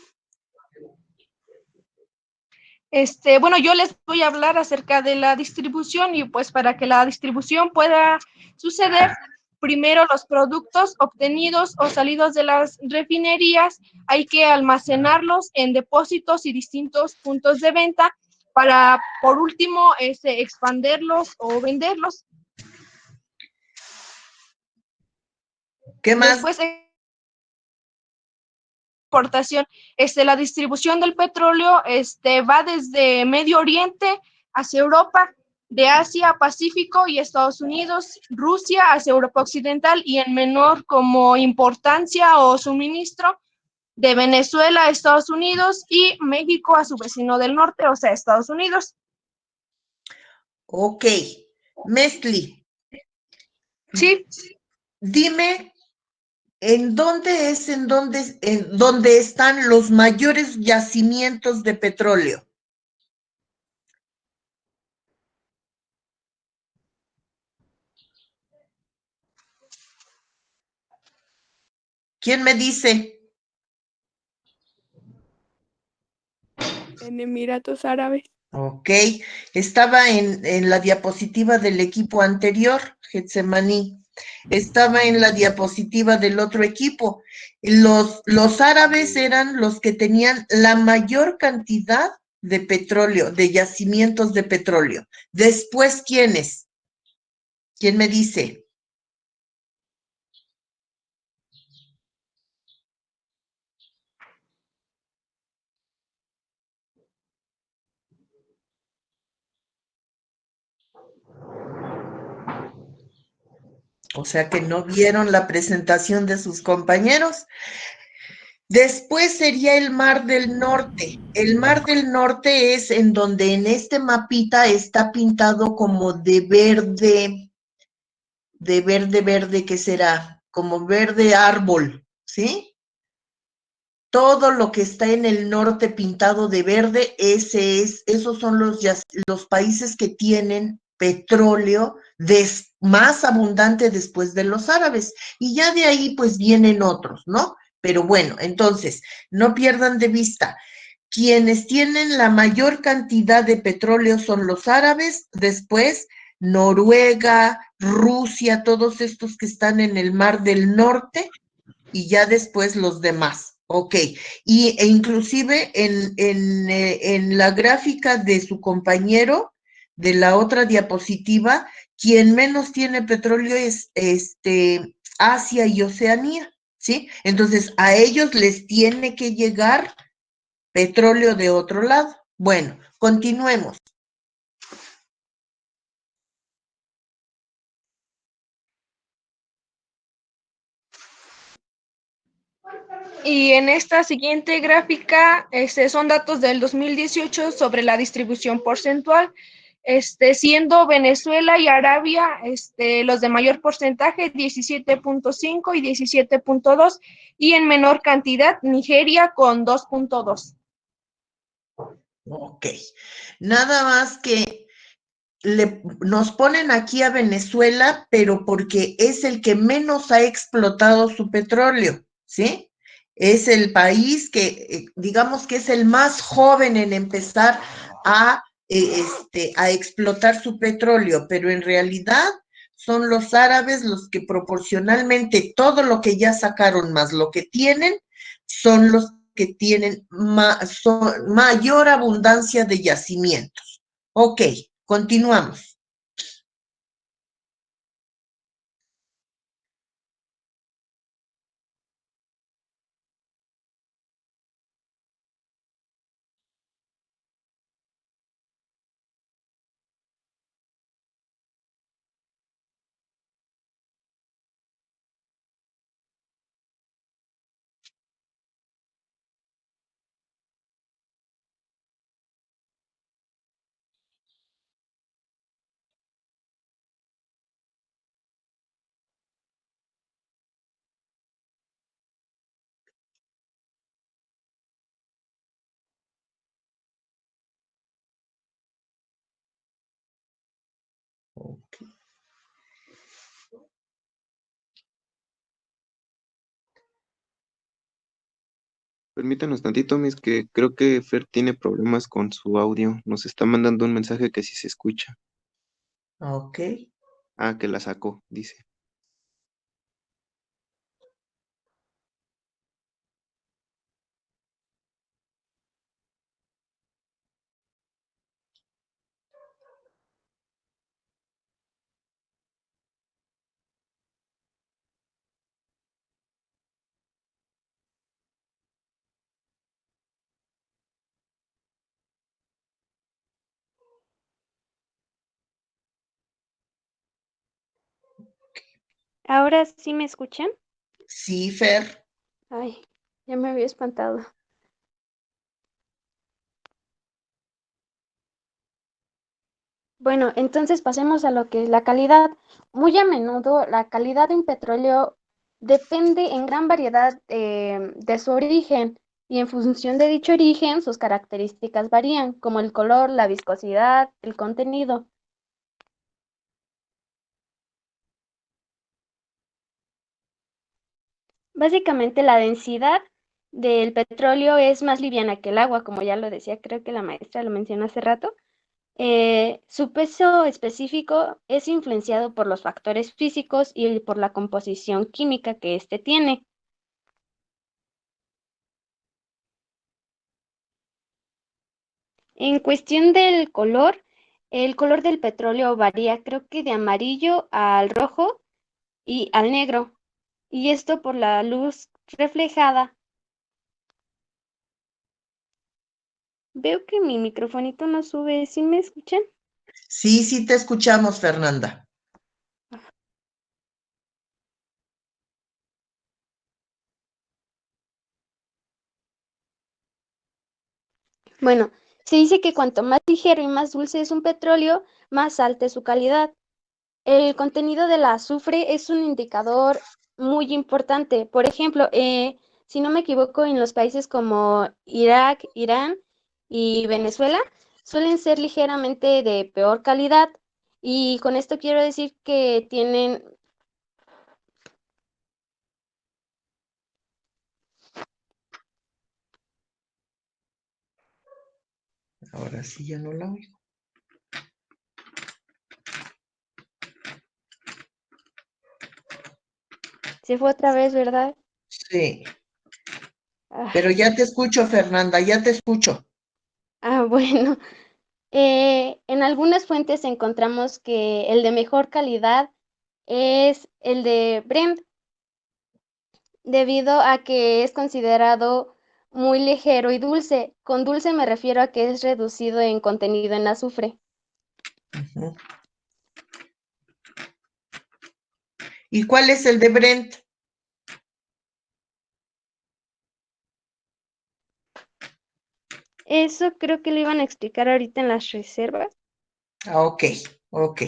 Bueno, yo les voy a hablar acerca de la distribución y pues para que la distribución pueda suceder, primero los productos obtenidos o salidos de las refinerías hay que almacenarlos en depósitos y distintos puntos de venta para, por último, expanderlos o venderlos. ¿Qué más? Después, exportación, la distribución del petróleo, va desde Medio Oriente hacia Europa, de Asia, Pacífico y Estados Unidos, Rusia hacia Europa Occidental y en menor como importancia o suministro de Venezuela a Estados Unidos y México a su vecino del norte, o sea, Estados Unidos. Ok. Mesli. Sí. Dime, ¿en dónde donde están los mayores yacimientos de petróleo? ¿Quién me dice? En Emiratos Árabes. Ok, estaba en la diapositiva del equipo anterior, Getsemaní. Estaba en la diapositiva del otro equipo. Los árabes eran los que tenían la mayor cantidad de petróleo, de yacimientos de petróleo. Después, ¿quiénes? ¿Quién me dice? O sea que no vieron la presentación de sus compañeros. Después sería el Mar del Norte. El Mar del Norte es en donde en este mapita está pintado como verde, ¿qué será? Como verde árbol, ¿sí? Todo lo que está en el norte pintado de verde, esos son los países que tienen petróleo más abundante después de los árabes. Y ya de ahí pues vienen otros, ¿no? Pero bueno, entonces, no pierdan de vista, quienes tienen la mayor cantidad de petróleo son los árabes, después Noruega, Rusia, todos estos que están en el Mar del Norte, y ya después los demás. Ok, e inclusive en la gráfica de su compañero, de la otra diapositiva, quien menos tiene petróleo es Asia y Oceanía, ¿sí? Entonces, a ellos les tiene que llegar petróleo de otro lado. Bueno, continuemos. Y en esta siguiente gráfica, son datos del 2018 sobre la distribución porcentual, siendo Venezuela y Arabia, los de mayor porcentaje, 17.5 y 17.2, y en menor cantidad, Nigeria con 2.2. Ok. Nada más que nos ponen aquí a Venezuela, pero porque es el que menos ha explotado su petróleo, ¿sí? Es el país que, digamos que es el más joven en empezar a explotar su petróleo, pero en realidad son los árabes los que proporcionalmente todo lo que ya sacaron más lo que tienen, son los que tienen mayor abundancia de yacimientos. Ok, continuamos. Okay. Permítanos tantito, Miss, que creo que Fer tiene problemas con su audio. Nos está mandando un mensaje que sí se escucha. Ok. Ah, que la sacó, dice. ¿Ahora sí me escuchan? Sí, Fer. Ay, ya me había espantado. Bueno, entonces pasemos a lo que es la calidad. Muy a menudo la calidad de un petróleo depende en gran variedad de su origen y en función de dicho origen sus características varían, como el color, la viscosidad, el contenido. Básicamente la densidad del petróleo es más liviana que el agua, como ya lo decía, creo que la maestra lo mencionó hace rato. Su peso específico es influenciado por los factores físicos y por la composición química que éste tiene. En cuestión del color, el color del petróleo varía, creo que de amarillo al rojo y al negro, y esto por la luz reflejada. Veo que mi microfonito no sube, ¿sí me escuchan? Sí, sí te escuchamos, Fernanda. Bueno, se dice que cuanto más ligero y más dulce es un petróleo, más alta es su calidad. El contenido del azufre es un indicador muy importante. Por ejemplo, si no me equivoco, en los países como Irak, Irán y Venezuela suelen ser ligeramente de peor calidad. Y con esto quiero decir que tienen... Ahora sí ya no la oigo. Se fue otra vez, ¿verdad? Sí, Ah, pero ya te escucho, Fernanda, ya te escucho. bueno. En algunas fuentes encontramos que el de mejor calidad es el de Brent, debido a que es considerado muy ligero y dulce. Con dulce me refiero a que es reducido en contenido en azufre. Uh-huh. ¿Y cuál es el de Brent? Eso creo que lo iban a explicar ahorita en las reservas. Ah, ok, ok.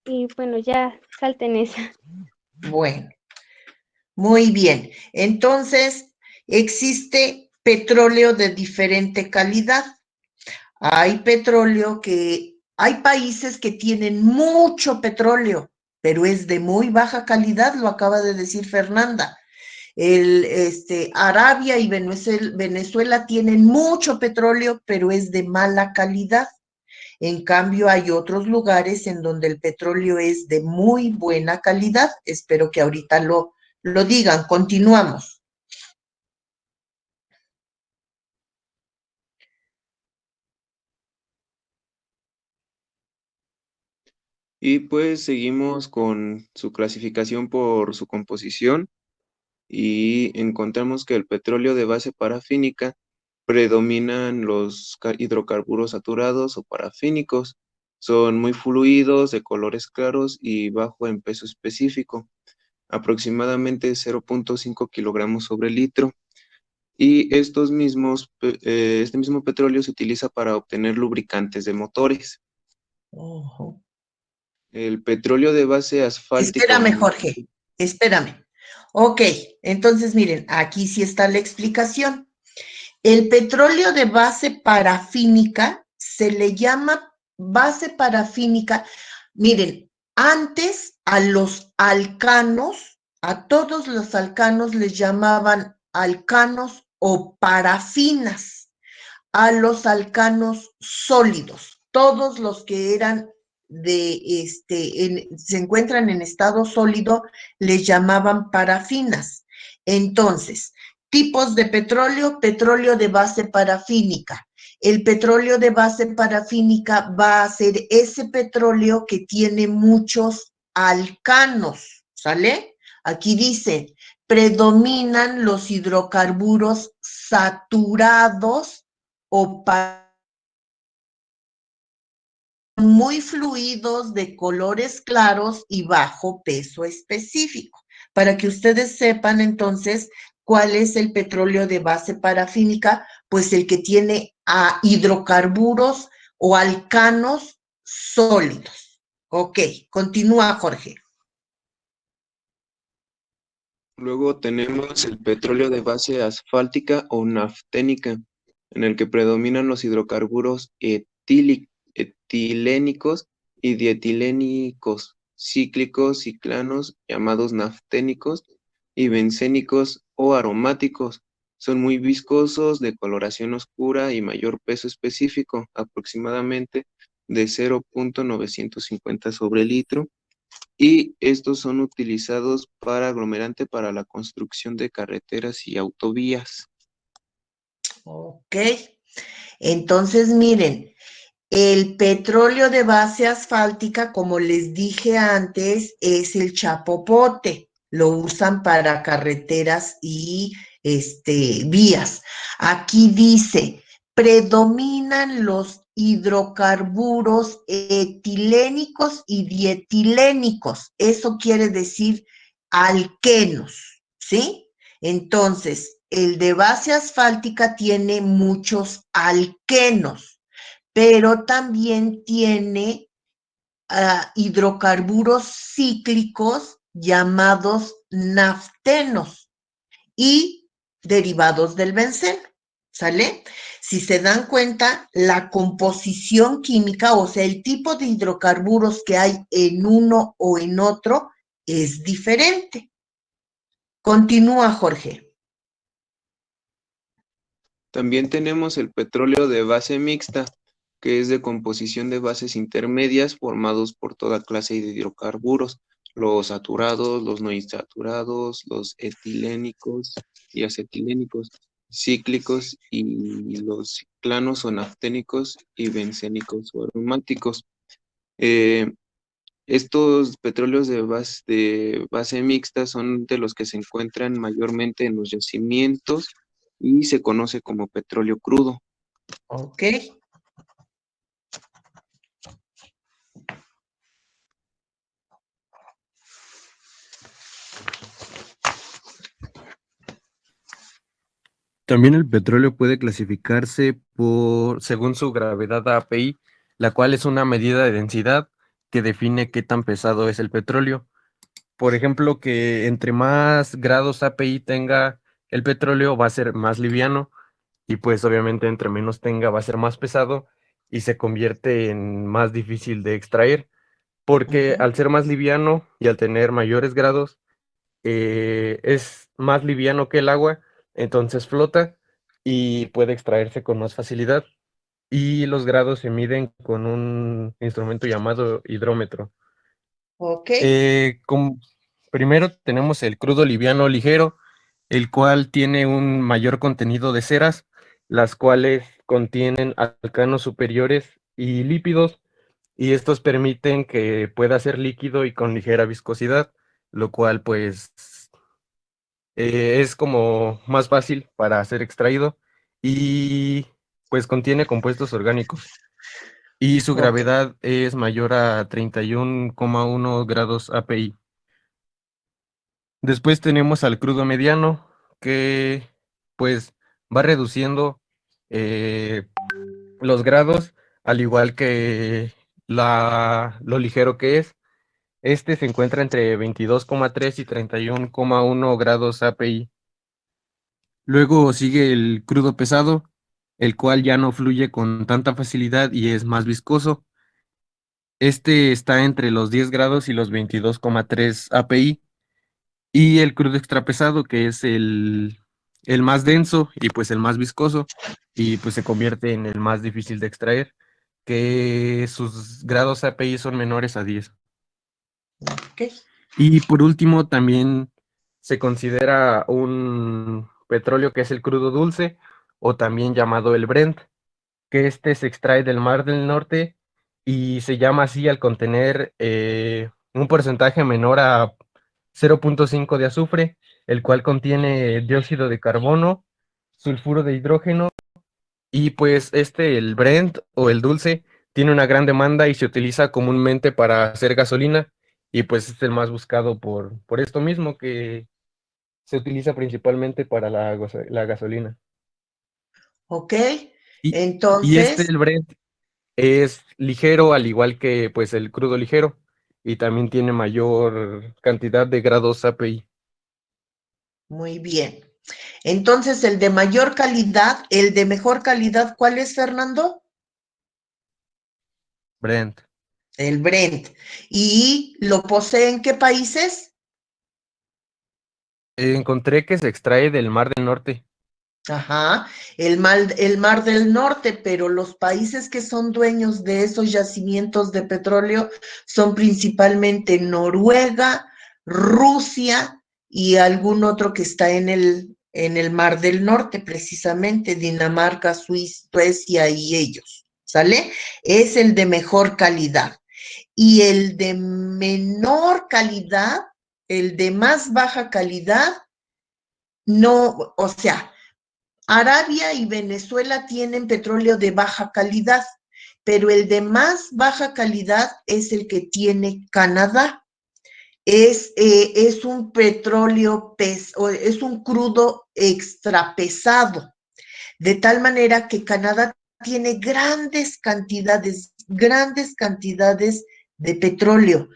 Y bueno, ya salten esa. Bueno, muy bien. Entonces, existe petróleo de diferente calidad. Hay países que tienen mucho petróleo, pero es de muy baja calidad, lo acaba de decir Fernanda. Arabia y Venezuela tienen mucho petróleo, pero es de mala calidad. En cambio, hay otros lugares en donde el petróleo es de muy buena calidad. Espero que ahorita lo digan. Continuamos. Y pues seguimos con su clasificación por su composición y encontramos que el petróleo de base parafínica predominan los hidrocarburos saturados o parafínicos. Son muy fluidos, de colores claros y bajo en peso específico, aproximadamente 0.5 kilogramos sobre litro. Y este mismo petróleo se utiliza para obtener lubricantes de motores. Ojo. El petróleo de base asfáltica. Espérame, Jorge, espérame. Ok, entonces miren, aquí sí está la explicación. El petróleo de base parafínica se le llama base parafínica. Miren, antes a los alcanos, a todos los alcanos les llamaban alcanos o parafinas, a los alcanos sólidos, todos los que eran se encuentran en estado sólido, les llamaban parafinas. Entonces, tipos de petróleo, petróleo de base parafínica. El petróleo de base parafínica va a ser ese petróleo que tiene muchos alcanos, ¿sale? Aquí dice, predominan los hidrocarburos saturados o muy fluidos, de colores claros y bajo peso específico. Para que ustedes sepan entonces cuál es el petróleo de base parafínica, pues el que tiene hidrocarburos o alcanos sólidos. Ok, continúa, Jorge. Luego tenemos el petróleo de base asfáltica o nafténica, en el que predominan los hidrocarburos etilénicos y dietilénicos, cíclicos, ciclanos, llamados nafténicos, y bencénicos o aromáticos. Son muy viscosos, de coloración oscura y mayor peso específico, aproximadamente de 0.950 sobre litro, y estos son utilizados para aglomerante para la construcción de carreteras y autovías. Ok, entonces miren, el petróleo de base asfáltica, como les dije antes, es el chapopote. Lo usan para carreteras y vías. Aquí dice, predominan los hidrocarburos etilénicos y dietilénicos. Eso quiere decir alquenos, ¿sí? Entonces, el de base asfáltica tiene muchos alquenos, pero también tiene hidrocarburos cíclicos llamados naftenos y derivados del benceno, ¿sale? Si se dan cuenta, la composición química, o sea, el tipo de hidrocarburos que hay en uno o en otro es diferente. Continúa, Jorge. También tenemos el petróleo de base mixta, que es de composición de bases intermedias formados por toda clase de hidrocarburos, los saturados, los no insaturados, los etilénicos y acetilénicos, cíclicos y los ciclanos o nafténicos y bencénicos o aromáticos. Estos petróleos de base mixta son de los que se encuentran mayormente en los yacimientos y se conoce como petróleo crudo. Ok. También el petróleo puede clasificarse según su gravedad API, la cual es una medida de densidad que define qué tan pesado es el petróleo. Por ejemplo, que entre más grados API tenga el petróleo va a ser más liviano, y pues obviamente entre menos tenga va a ser más pesado y se convierte en más difícil de extraer, porque al ser más liviano y al tener mayores grados, es más liviano que el agua, entonces flota y puede extraerse con más facilidad. Y los grados se miden con un instrumento llamado hidrómetro. Ok. Primero tenemos el crudo liviano ligero, el cual tiene un mayor contenido de ceras, las cuales contienen alcanos superiores y lípidos, y estos permiten que pueda ser líquido y con ligera viscosidad, lo cual pues es como más fácil para ser extraído y pues contiene compuestos orgánicos y su Ok. gravedad es mayor a 31,1 grados API. Después tenemos al crudo mediano, que pues va reduciendo los grados, al igual que lo ligero que es. Este se encuentra entre 22,3 y 31,1 grados API. Luego sigue el crudo pesado, el cual ya no fluye con tanta facilidad y es más viscoso. Este está entre los 10 grados y los 22,3 API. Y el crudo extrapesado, que es el más denso y pues el más viscoso, y pues se convierte en el más difícil de extraer, que sus grados API son menores a 10. Ok. Y por último, también se considera un petróleo que es el crudo dulce, o también llamado el Brent, que este se extrae del Mar del Norte y se llama así al contener un porcentaje menor a 0,5 de azufre, el cual contiene dióxido de carbono, sulfuro de hidrógeno, y pues el Brent o el dulce tiene una gran demanda y se utiliza comúnmente para hacer gasolina, y pues es el más buscado por esto mismo, que se utiliza principalmente para la gasolina. Ok. Y Entonces, el Brent es ligero, al igual que pues el crudo ligero, y también tiene mayor cantidad de grados API. muy bien. Entonces, el de mayor calidad, el de mejor calidad, ¿cuál es, Fernando? Brent. El Brent. ¿Y lo poseen qué países? Encontré que se extrae del Mar del Norte. Ajá, el Mar del Norte, pero los países que son dueños de esos yacimientos de petróleo son principalmente Noruega, Rusia y algún otro que está en el Mar del Norte, precisamente Dinamarca, Suecia y ellos, ¿sale? Es el de mejor calidad. Y el de menor calidad, el de más baja calidad, no, o sea, Arabia y Venezuela tienen petróleo de baja calidad, pero el de más baja calidad es el que tiene Canadá. Es un petróleo, es un crudo extra pesado, de tal manera que Canadá tiene grandes cantidades de petróleo,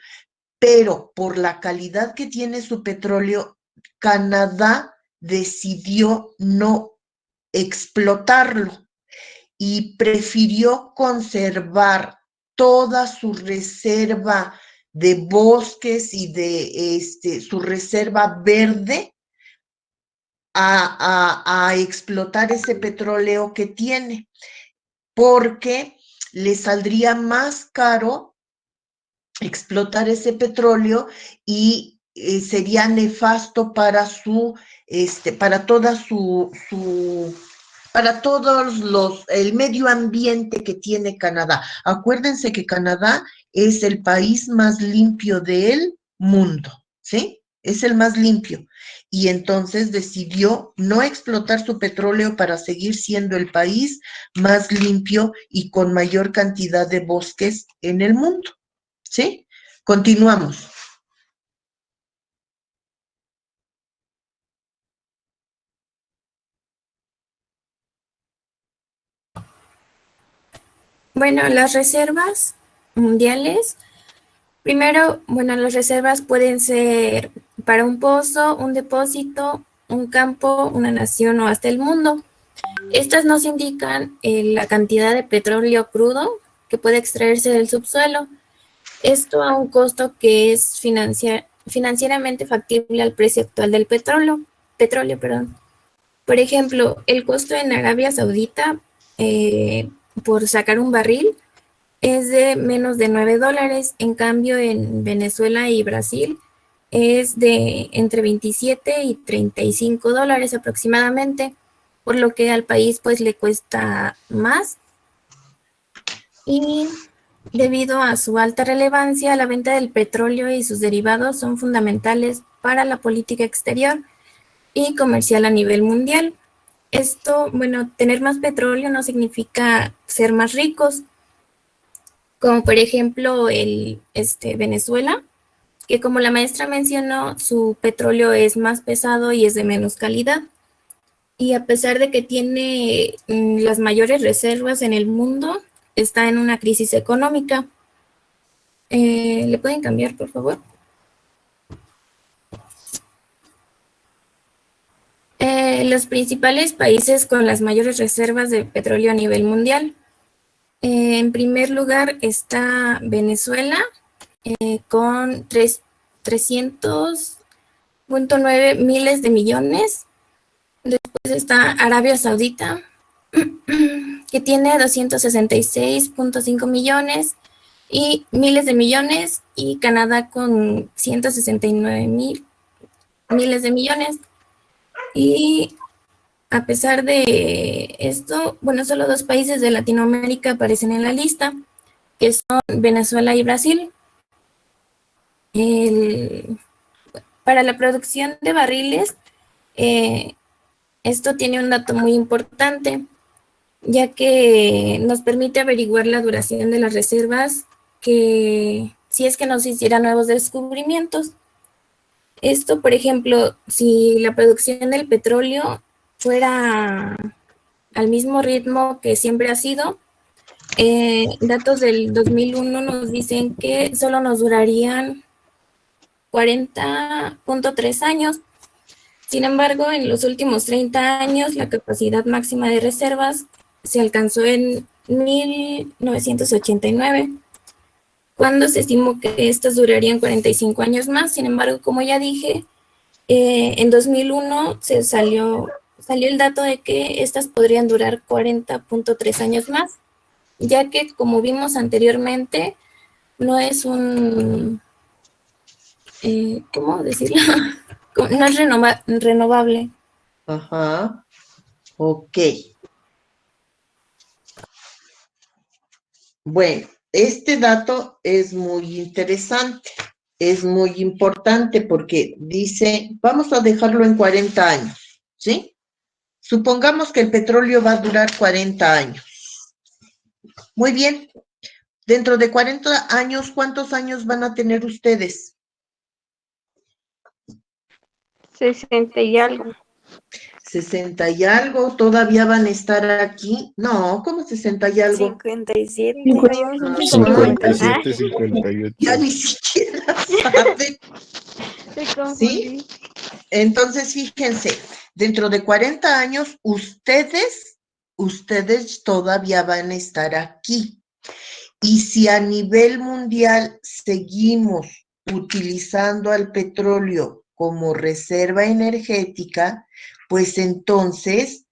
pero por la calidad que tiene su petróleo, Canadá decidió no explotarlo y prefirió conservar toda su reserva de bosques y de su reserva verde a explotar ese petróleo que tiene, porque le saldría más caro explotar ese petróleo y sería nefasto para para toda para el medio ambiente que tiene Canadá. Acuérdense que Canadá es el país más limpio del mundo, ¿sí? Es el más limpio. Y entonces decidió no explotar su petróleo para seguir siendo el país más limpio y con mayor cantidad de bosques en el mundo, ¿sí? Continuamos. Bueno, las reservas mundiales, primero, bueno, las reservas pueden ser para un pozo, un depósito, un campo, una nación o hasta el mundo. Estas nos indican la cantidad de petróleo crudo que puede extraerse del subsuelo. Esto a un costo que es financieramente factible al precio actual del petróleo, perdón. Por ejemplo, el costo en Arabia Saudita por sacar un barril es de menos de $9. En cambio, en Venezuela y Brasil es de entre 27 y $35 aproximadamente, por lo que al país pues le cuesta más. Y debido a su alta relevancia, la venta del petróleo y sus derivados son fundamentales para la política exterior y comercial a nivel mundial. Esto, bueno, tener más petróleo no significa ser más ricos, como por ejemplo Venezuela, que como la maestra mencionó, su petróleo es más pesado y es de menos calidad. Y a pesar de que tiene las mayores reservas en el mundo, está en una crisis económica. ¿Le pueden cambiar, por favor? Los principales países con las mayores reservas de petróleo a nivel mundial. En primer lugar está Venezuela con 300.9 miles de millones. Después está Arabia Saudita, que tiene 266.5 millones y miles de millones, y Canadá con 169 miles de millones. Y a pesar de esto, bueno, solo 2 países de Latinoamérica aparecen en la lista, que son Venezuela y Brasil. Para la producción de barriles, esto tiene un dato muy importante, ya que nos permite averiguar la duración de las reservas, que si es que nos hiciera nuevos descubrimientos. Esto, por ejemplo, si la producción del petróleo fuera al mismo ritmo que siempre ha sido, datos del 2001 nos dicen que solo nos durarían 40.3 años. Sin embargo, en los últimos 30 años, la capacidad máxima de reservas se alcanzó en 1989, cuando se estimó que estas durarían 45 años más. Sin embargo, como ya dije, en 2001 salió el dato de que estas podrían durar 40.3 años más, ya que, como vimos anteriormente, no es ¿cómo decirlo? No es renovable. Ajá, ok. Bueno, este dato es muy interesante, es muy importante porque dice, vamos a dejarlo en 40 años, ¿sí? Supongamos que el petróleo va a durar 40 años. Muy bien. Dentro de 40 años, ¿cuántos años van a tener ustedes? 60 y algo. 60 y algo, ¿todavía van a estar aquí? No, ¿cómo 60 y algo? 57. Ah, 57, 58. ya ni siquiera saben. Se ¿Sí? confundí. Entonces, fíjense, dentro de 40 años, ustedes todavía van a estar aquí. Y si a nivel mundial seguimos utilizando al petróleo como reserva energética, pues entonces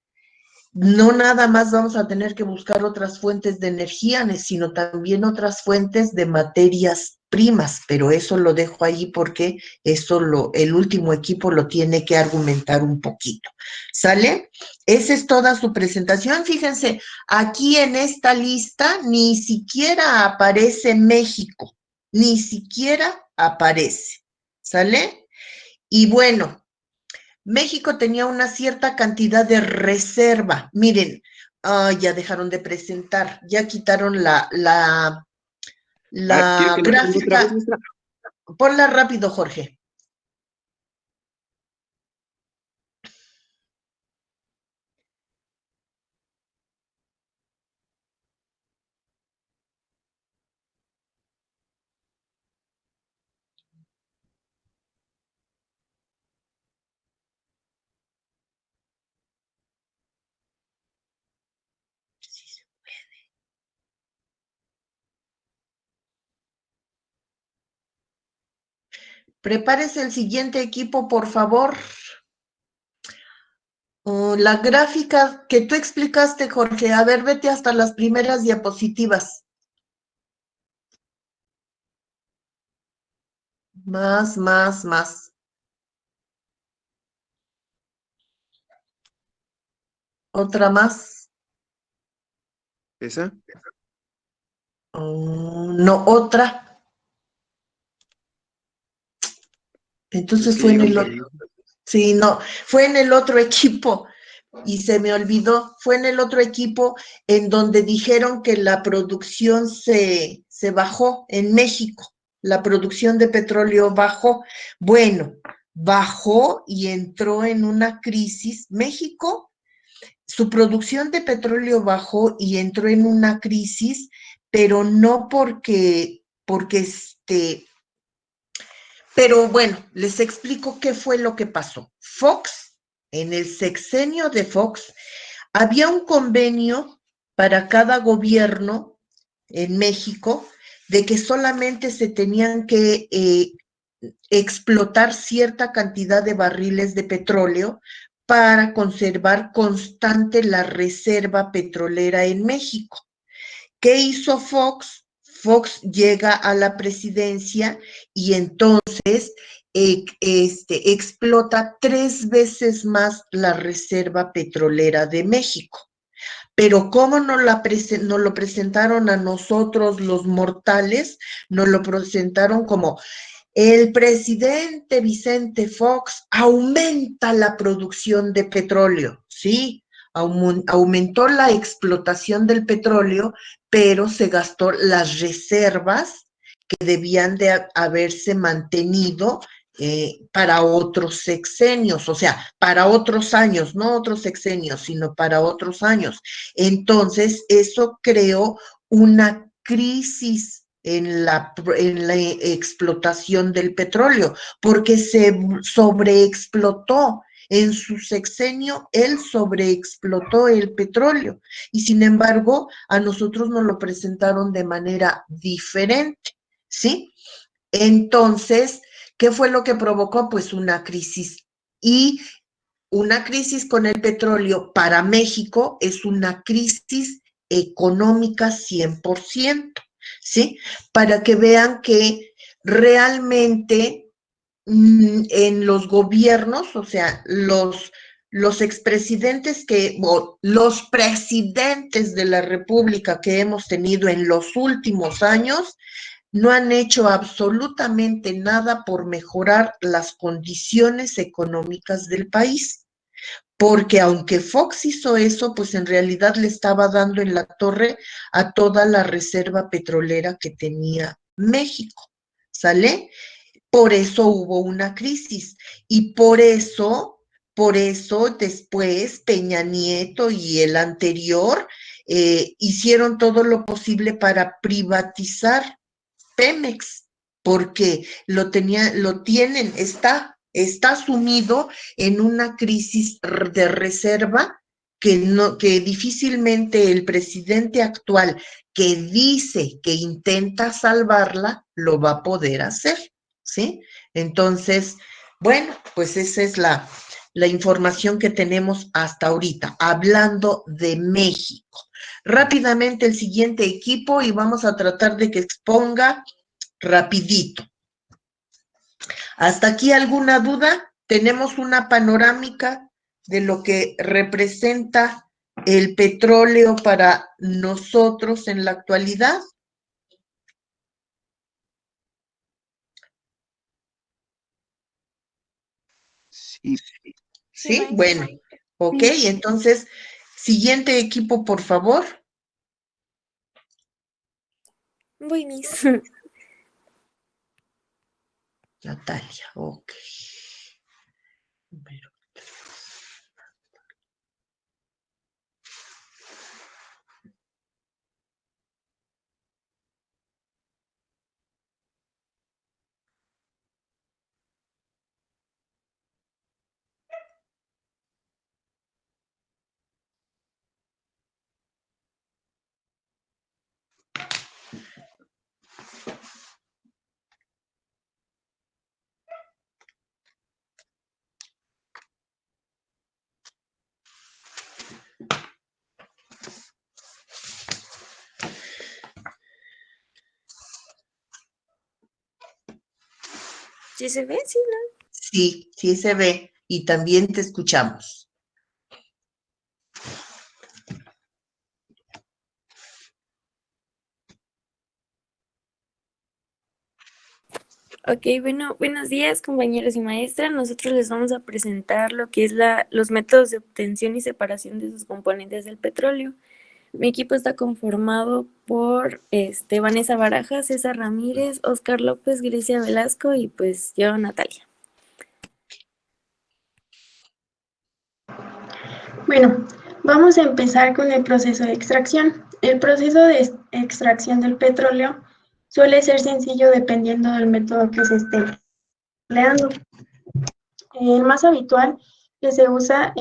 no nada más vamos a tener que buscar otras fuentes de energía, sino también otras fuentes de materias primas, pero eso lo dejo ahí porque el último equipo lo tiene que argumentar un poquito. ¿Sale? Esa es toda su presentación. Fíjense, aquí en esta lista ni siquiera aparece México, ni siquiera aparece. ¿Sale? Y bueno, México tenía una cierta cantidad de reserva. Miren, ya dejaron de presentar, ya quitaron la ¿Quiere que la ponga otra vez, gráfica. maestra? Ponla rápido, Jorge. Prepárese el siguiente equipo, por favor. La gráfica que tú explicaste, Jorge. A ver, vete hasta las primeras diapositivas. Más. Otra más. ¿Esa? No, otra. Entonces Es que fue en ya el iba otro. Sí, no, fue en el otro equipo y se me olvidó. Fue en el otro equipo en donde dijeron que la producción se bajó en México. La producción de petróleo bajó. Bueno, bajó y entró en una crisis. México, su producción de petróleo bajó y entró en una crisis, pero no pero bueno, les explico qué fue lo que pasó. Fox, en el sexenio de Fox, había un convenio para cada gobierno en México de que solamente se tenían que explotar cierta cantidad de barriles de petróleo para conservar constante la reserva petrolera en México. ¿Qué hizo Fox? Fox llega a la presidencia y entonces explota 3 veces más la reserva petrolera de México. Pero ¿cómo nos lo presentaron a nosotros los mortales? Nos lo presentaron como el presidente Vicente Fox aumenta la producción de petróleo, ¿sí? Aumentó la explotación del petróleo, pero se gastó las reservas que debían de haberse mantenido para otros sexenios, o sea, para otros años, no otros sexenios, sino para otros años. Entonces, eso creó una crisis en la explotación del petróleo, porque se sobreexplotó. En su sexenio, él sobreexplotó el petróleo y sin embargo, a nosotros nos lo presentaron de manera diferente, ¿sí? Entonces, ¿qué fue lo que provocó? Pues una crisis. Y una crisis con el petróleo para México es una crisis económica 100%, ¿sí? Para que vean que realmente en los gobiernos, o sea, los expresidentes o los presidentes de la República que hemos tenido en los últimos años, no han hecho absolutamente nada por mejorar las condiciones económicas del país. Porque aunque Fox hizo eso, pues en realidad le estaba dando en la torre a toda la reserva petrolera que tenía México. ¿Sale? Por eso hubo una crisis y por eso después Peña Nieto y el anterior hicieron todo lo posible para privatizar Pemex, porque está sumido en una crisis de reserva que difícilmente el presidente actual que dice que intenta salvarla lo va a poder hacer, ¿sí? Entonces, bueno, pues esa es la información que tenemos hasta ahorita, hablando de México. Rápidamente el siguiente equipo y vamos a tratar de que exponga rapidito. ¿Hasta aquí alguna duda? ¿Tenemos una panorámica de lo que representa el petróleo para nosotros en la actualidad? Sí. ¿Sí? Bueno, ok, entonces, siguiente equipo, por favor. Voy, Miss. Natalia, ok. ¿Sí se ve? Sí, ¿no? Sí, sí se ve y también te escuchamos. Ok, bueno, buenos días compañeros y maestras. Nosotros les vamos a presentar lo que es los métodos de obtención y separación de sus componentes del petróleo. Mi equipo está conformado por Vanessa Barajas, César Ramírez, Oscar López, Grecia Velasco y pues yo, Natalia. Bueno, vamos a empezar con el proceso de extracción. El proceso de extracción del petróleo suele ser sencillo dependiendo del método que se esté empleando. El más habitual que se usa,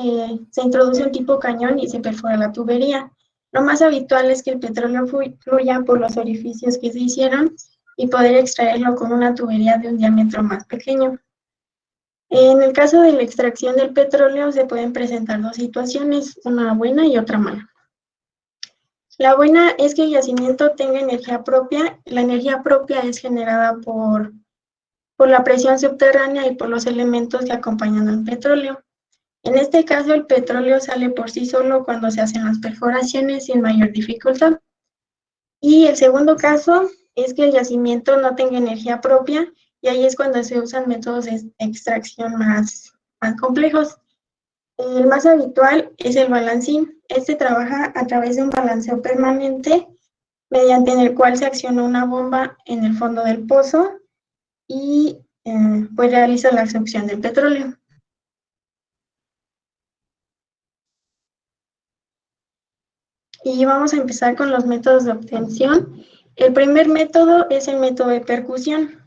se introduce un tipo cañón y se perfora la tubería. Lo más habitual es que el petróleo fluya por los orificios que se hicieron y poder extraerlo con una tubería de un diámetro más pequeño. En el caso de la extracción del petróleo se pueden presentar dos situaciones, una buena y otra mala. La buena es que el yacimiento tenga energía propia. La energía propia es generada por la presión subterránea y por los elementos que acompañan al petróleo. En este caso, el petróleo sale por sí solo cuando se hacen las perforaciones sin mayor dificultad. Y el segundo caso es que el yacimiento no tenga energía propia, y ahí es cuando se usan métodos de extracción más complejos. El más habitual es el balancín. Este trabaja a través de un balanceo permanente, mediante el cual se acciona una bomba en el fondo del pozo y pues realiza la extracción del petróleo. Y vamos a empezar con los métodos de obtención. El primer método es el método de percusión.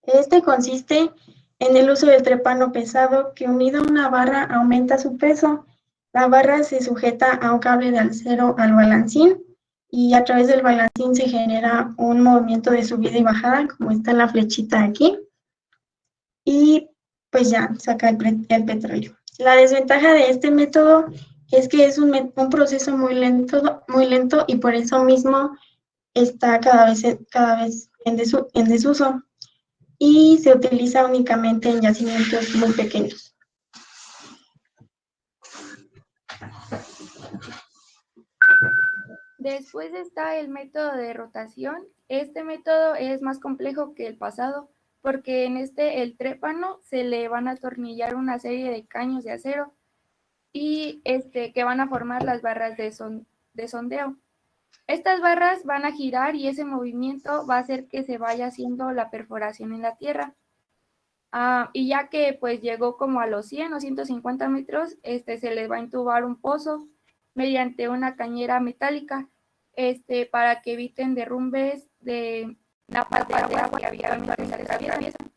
Este consiste en el uso del trépano pesado que, unido a una barra, aumenta su peso. La barra se sujeta a un cable de acero al balancín y a través del balancín se genera un movimiento de subida y bajada, como está en la flechita aquí, y pues ya saca el petróleo. La desventaja de este método es que es un proceso muy lento y por eso mismo está cada vez en desuso y se utiliza únicamente en yacimientos muy pequeños. Después está el método de rotación. Este método es más complejo que el pasado, porque en el trépano se le van a atornillar una serie de caños de acero y que van a formar las barras de sondeo. Estas barras van a girar y ese movimiento va a hacer que se vaya haciendo la perforación en la tierra. Y ya que pues llegó como a los 100 o 150 metros, se les va a intubar un pozo mediante una cañera metálica, para que eviten derrumbes de napas de agua que habitualmente se atraviesan.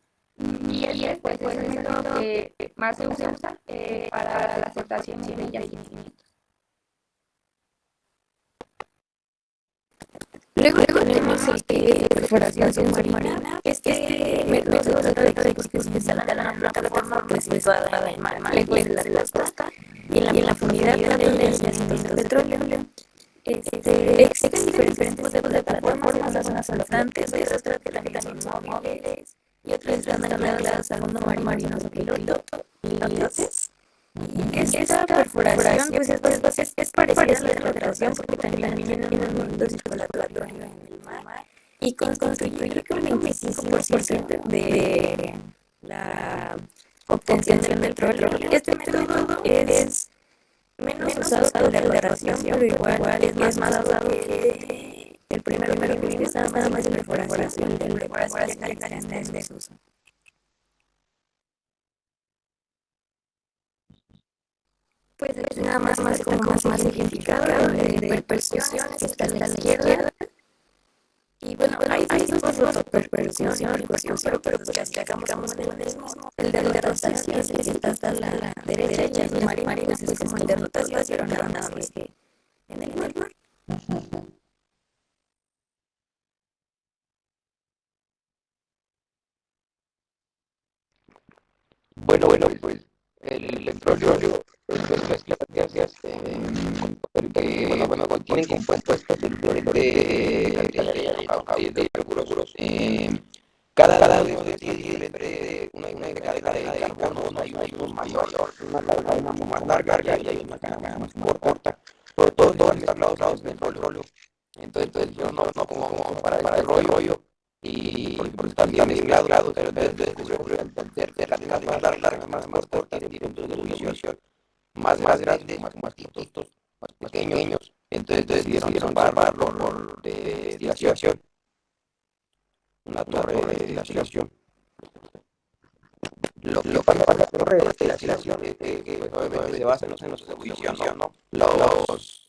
Y es pues el método que más se usa para las rotaciones de yacimientos. Luego tenemos el que es perforación submarina. Este método se trata de equipos que se instalan en una plataforma situada en mar, lejos de la costa y en la profundidad donde hay yacimientos de petróleo. Existen diferentes tipos de plataformas, algunas son flotantes, otras que también son móviles y otras están ancladas al fondo marino o pilotes. Esta perforación pues es parecida a la rotación porque también tiene un movimiento circulatorio en el mar y constituye un 25% de la obtención del petróleo. Este método es menos usado que el de rotación, pero igual es más usado que el primero que es nada más de perforación de desuso. Pues nada más como más simplificado de percusiones que está a la izquierda. Y bueno, hay dos rotopercusión y percusión, pero pues ya sacamos en el mismo. El de rotación es el que está hasta la derecha y el submarino pues es como el de rotación, pero nada más que en el mar. Bueno, pues el petróleo es mezcla de gases que contienen compuestos de diferentes cantidades de hidrocarburos. Cada uno tiene diferente mayor, una mucho más larga y hay una cámara más corta. Todos están lados del petróleo. Entonces yo no como para este rollo. Y porque están mezclados, pero entonces de las más largas, más cortas, tienen puntos de ebullición más grandes, más cortos, más pequeños. Entonces decidieron separarlo por destilación, una torre de destilación. Lo que pasa con la torre de destilación es que obviamente se basa en los centros de ebullición, ¿no?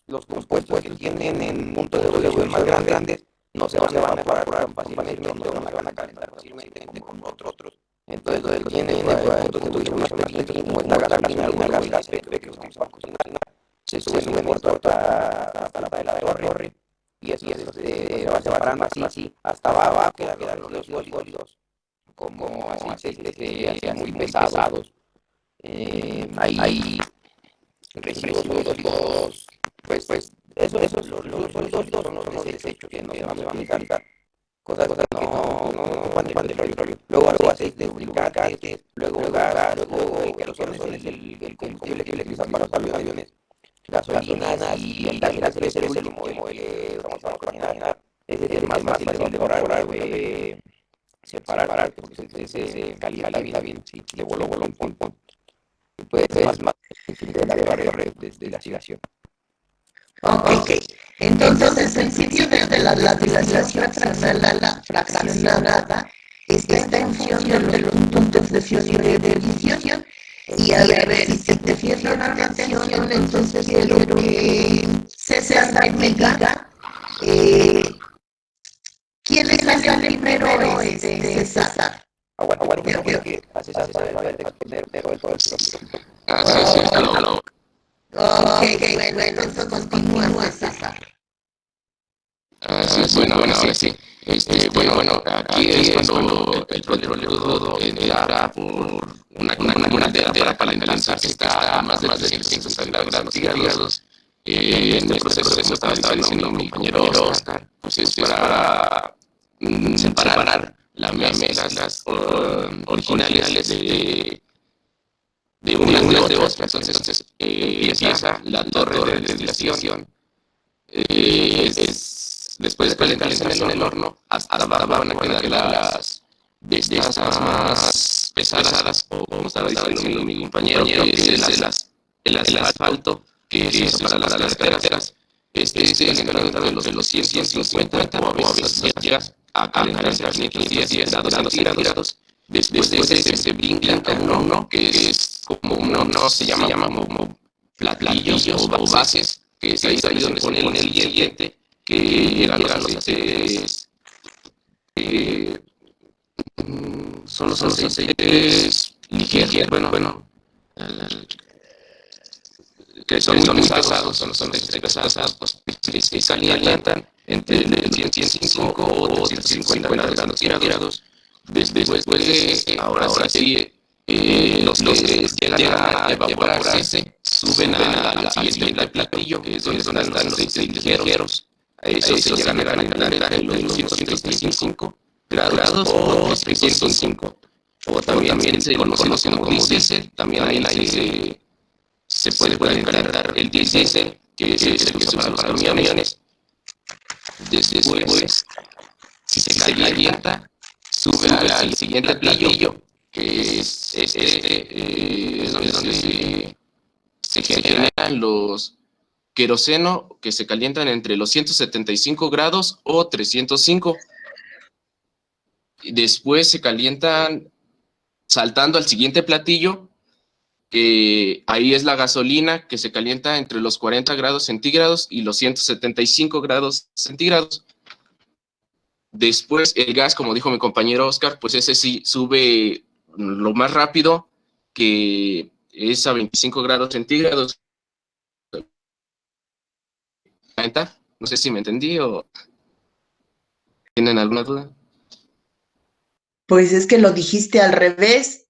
Los compuestos que tienen en puntos de ebullición más grandes no se van a evaporar tan fácilmente, no se van a calentar fácilmente como otros. Entonces tiene puntos de ebullición más pequeños, como esta gasolina, el gas que usamos para cocinar, se suben por toda la torre y eso se va separando así hasta abajo, quedan los sólidos como aceites que sean muy pesados. Hay residuos sólidos, pues esos sólidos son los desechos que no se van a utilizar, cosas que no van de petróleo. Luego aceites, lubricantes, luego gas, luego queroseno es el combustible que le utilizan para los aviones, gasolinas y el gas es el humo que vamos a imaginar. Ese es el más fácil de evaporar, separar, porque se calienta bien, sí, de vuelo, pum. Y puede ser más difícil de la torre de destilación. Ok, entonces el sitio de la destilación fraccionada está en función de los puntos de fusión y de ebullición. Y a ver, si te fijas la atención, entonces quiero que César me diga ¿quién sale primero, César? Bueno, que a César se va a ver de todo el proceso. Sí, hello. Ok, bueno, entonces continúa, César. Ahora sí. Bueno, aquí es cuando el petróleo entra por una caldera para calentarse, está a más de 360 grados centígrados. Este proceso, como estaba diciendo mi compañero Oscar, pues es para separar las mezclas originales de unas de otras. Entonces empieza la torre de destilación. Después de calentarse en el horno, hasta abajo van a quedar las más pesadas, o como estaba diciendo mi compañero, que es el asfalto, que es para las carreteras. Es calentado de los 150 o a veces llega a calentarse a 510 grados. Después de ese se brincan con un horno, que es como un horno, se llama como platillos o bases, que es ahí donde se pone el siguiente, que llegan los aceites, son los aceites ligeros, bueno, que son muy pesados, son los aceites pesados, que se calientan entre el 105 o 150 grados. Después de, ahora sí, los que llegan a evaporarse suben al siguiente platillo, que es donde están los aceites ligeros. Esos se llegan a calentar en los 235 grados o 305. O también se conoce como diésel. También ahí se puede calentar el diésel, que es el que se usa para los camiones. Después, si se calienta, sube al siguiente platillo, que es donde se generan los queroseno, que se calientan entre los 175 grados o 305. Después se calientan saltando al siguiente platillo, que ahí es la gasolina, que se calienta entre los 40 grados centígrados y los 175 grados centígrados. Después el gas, como dijo mi compañero Oscar, pues ese sí sube lo más rápido, que es a 25 grados centígrados. No sé si me entendí o tienen alguna duda. Pues es que lo dijiste al revés,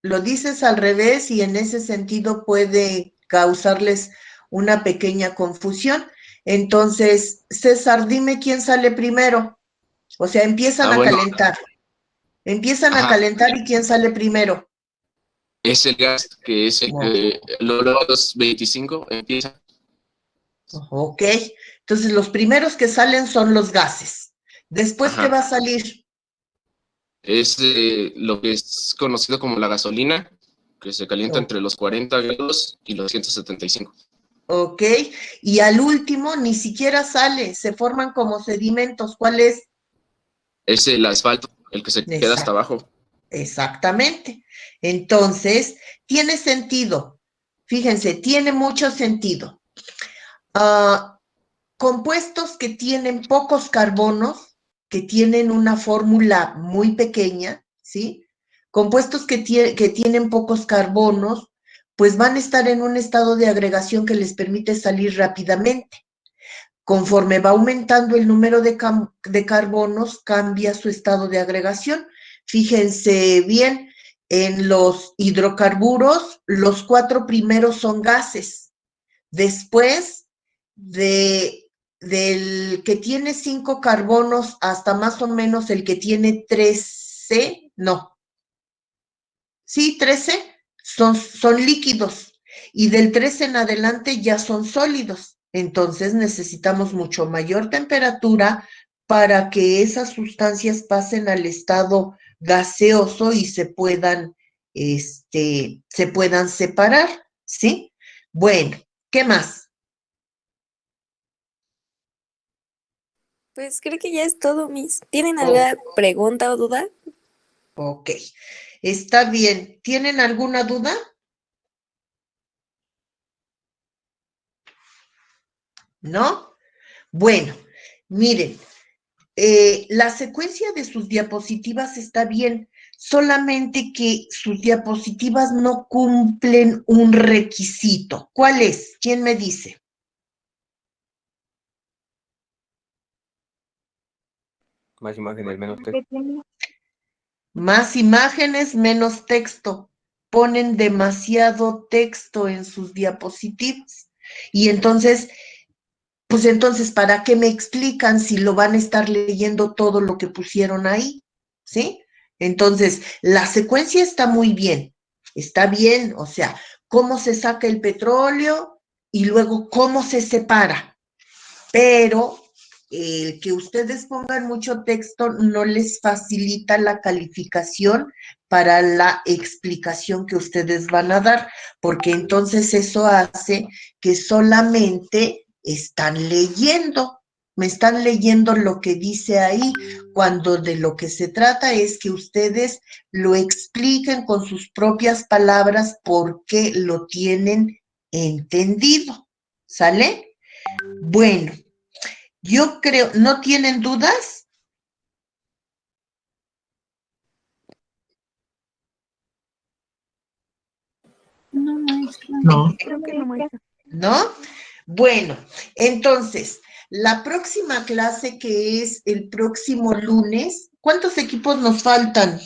lo dices al revés y en ese sentido puede causarles una pequeña confusión. Entonces, César, dime quién sale primero. O sea, empiezan a calentar. Empiezan a calentar y quién sale primero. Es el gas que es el que los 25 empieza. Ok, entonces los primeros que salen son los gases. Después, ¿qué Ajá. va a salir? Es lo que es conocido como la gasolina, que se calienta entre los 40 grados y los 175. Ok, y al último ni siquiera sale, se forman como sedimentos. ¿Cuál es? Es el asfalto, el que se queda hasta abajo. Exactamente. Entonces, tiene sentido. Fíjense, tiene mucho sentido. Compuestos que tienen pocos carbonos, que tienen una fórmula muy pequeña, ¿sí? Compuestos que tienen pocos carbonos, pues van a estar en un estado de agregación que les permite salir rápidamente. Conforme va aumentando el número de carbonos, cambia su estado de agregación. Fíjense bien, en los hidrocarburos, los 4 primeros son gases. Después del que tiene 5 carbonos hasta más o menos el que tiene 13, no. Sí, 13 son líquidos. Y del 13 en adelante ya son sólidos. Entonces necesitamos mucho mayor temperatura para que esas sustancias pasen al estado gaseoso y se puedan separar, ¿sí? Bueno, ¿qué más? Pues creo que ya es todo, Miss. ¿Tienen alguna pregunta o duda? Ok, está bien. ¿Tienen alguna duda? ¿No? Bueno, miren, la secuencia de sus diapositivas está bien, solamente que sus diapositivas no cumplen un requisito. ¿Cuál es? ¿Quién me dice? Más imágenes, menos texto. Más imágenes, menos texto. Ponen demasiado texto en sus diapositivas. Y entonces, pues entonces, ¿para qué me explican si lo van a estar leyendo todo lo que pusieron ahí? ¿Sí? Entonces, la secuencia está muy bien, o sea, cómo se saca el petróleo y luego cómo se separa. Pero el que ustedes pongan mucho texto no les facilita la calificación para la explicación que ustedes van a dar, porque entonces eso hace que solamente me están leyendo lo que dice ahí, cuando de lo que se trata es que ustedes lo expliquen con sus propias palabras por qué lo tienen entendido. ¿Sale? Bueno, yo creo, ¿no tienen dudas? No, maestra. No. Creo que no, maestra. ¿No? Bueno, entonces, la próxima clase que es el próximo lunes, ¿cuántos equipos nos faltan?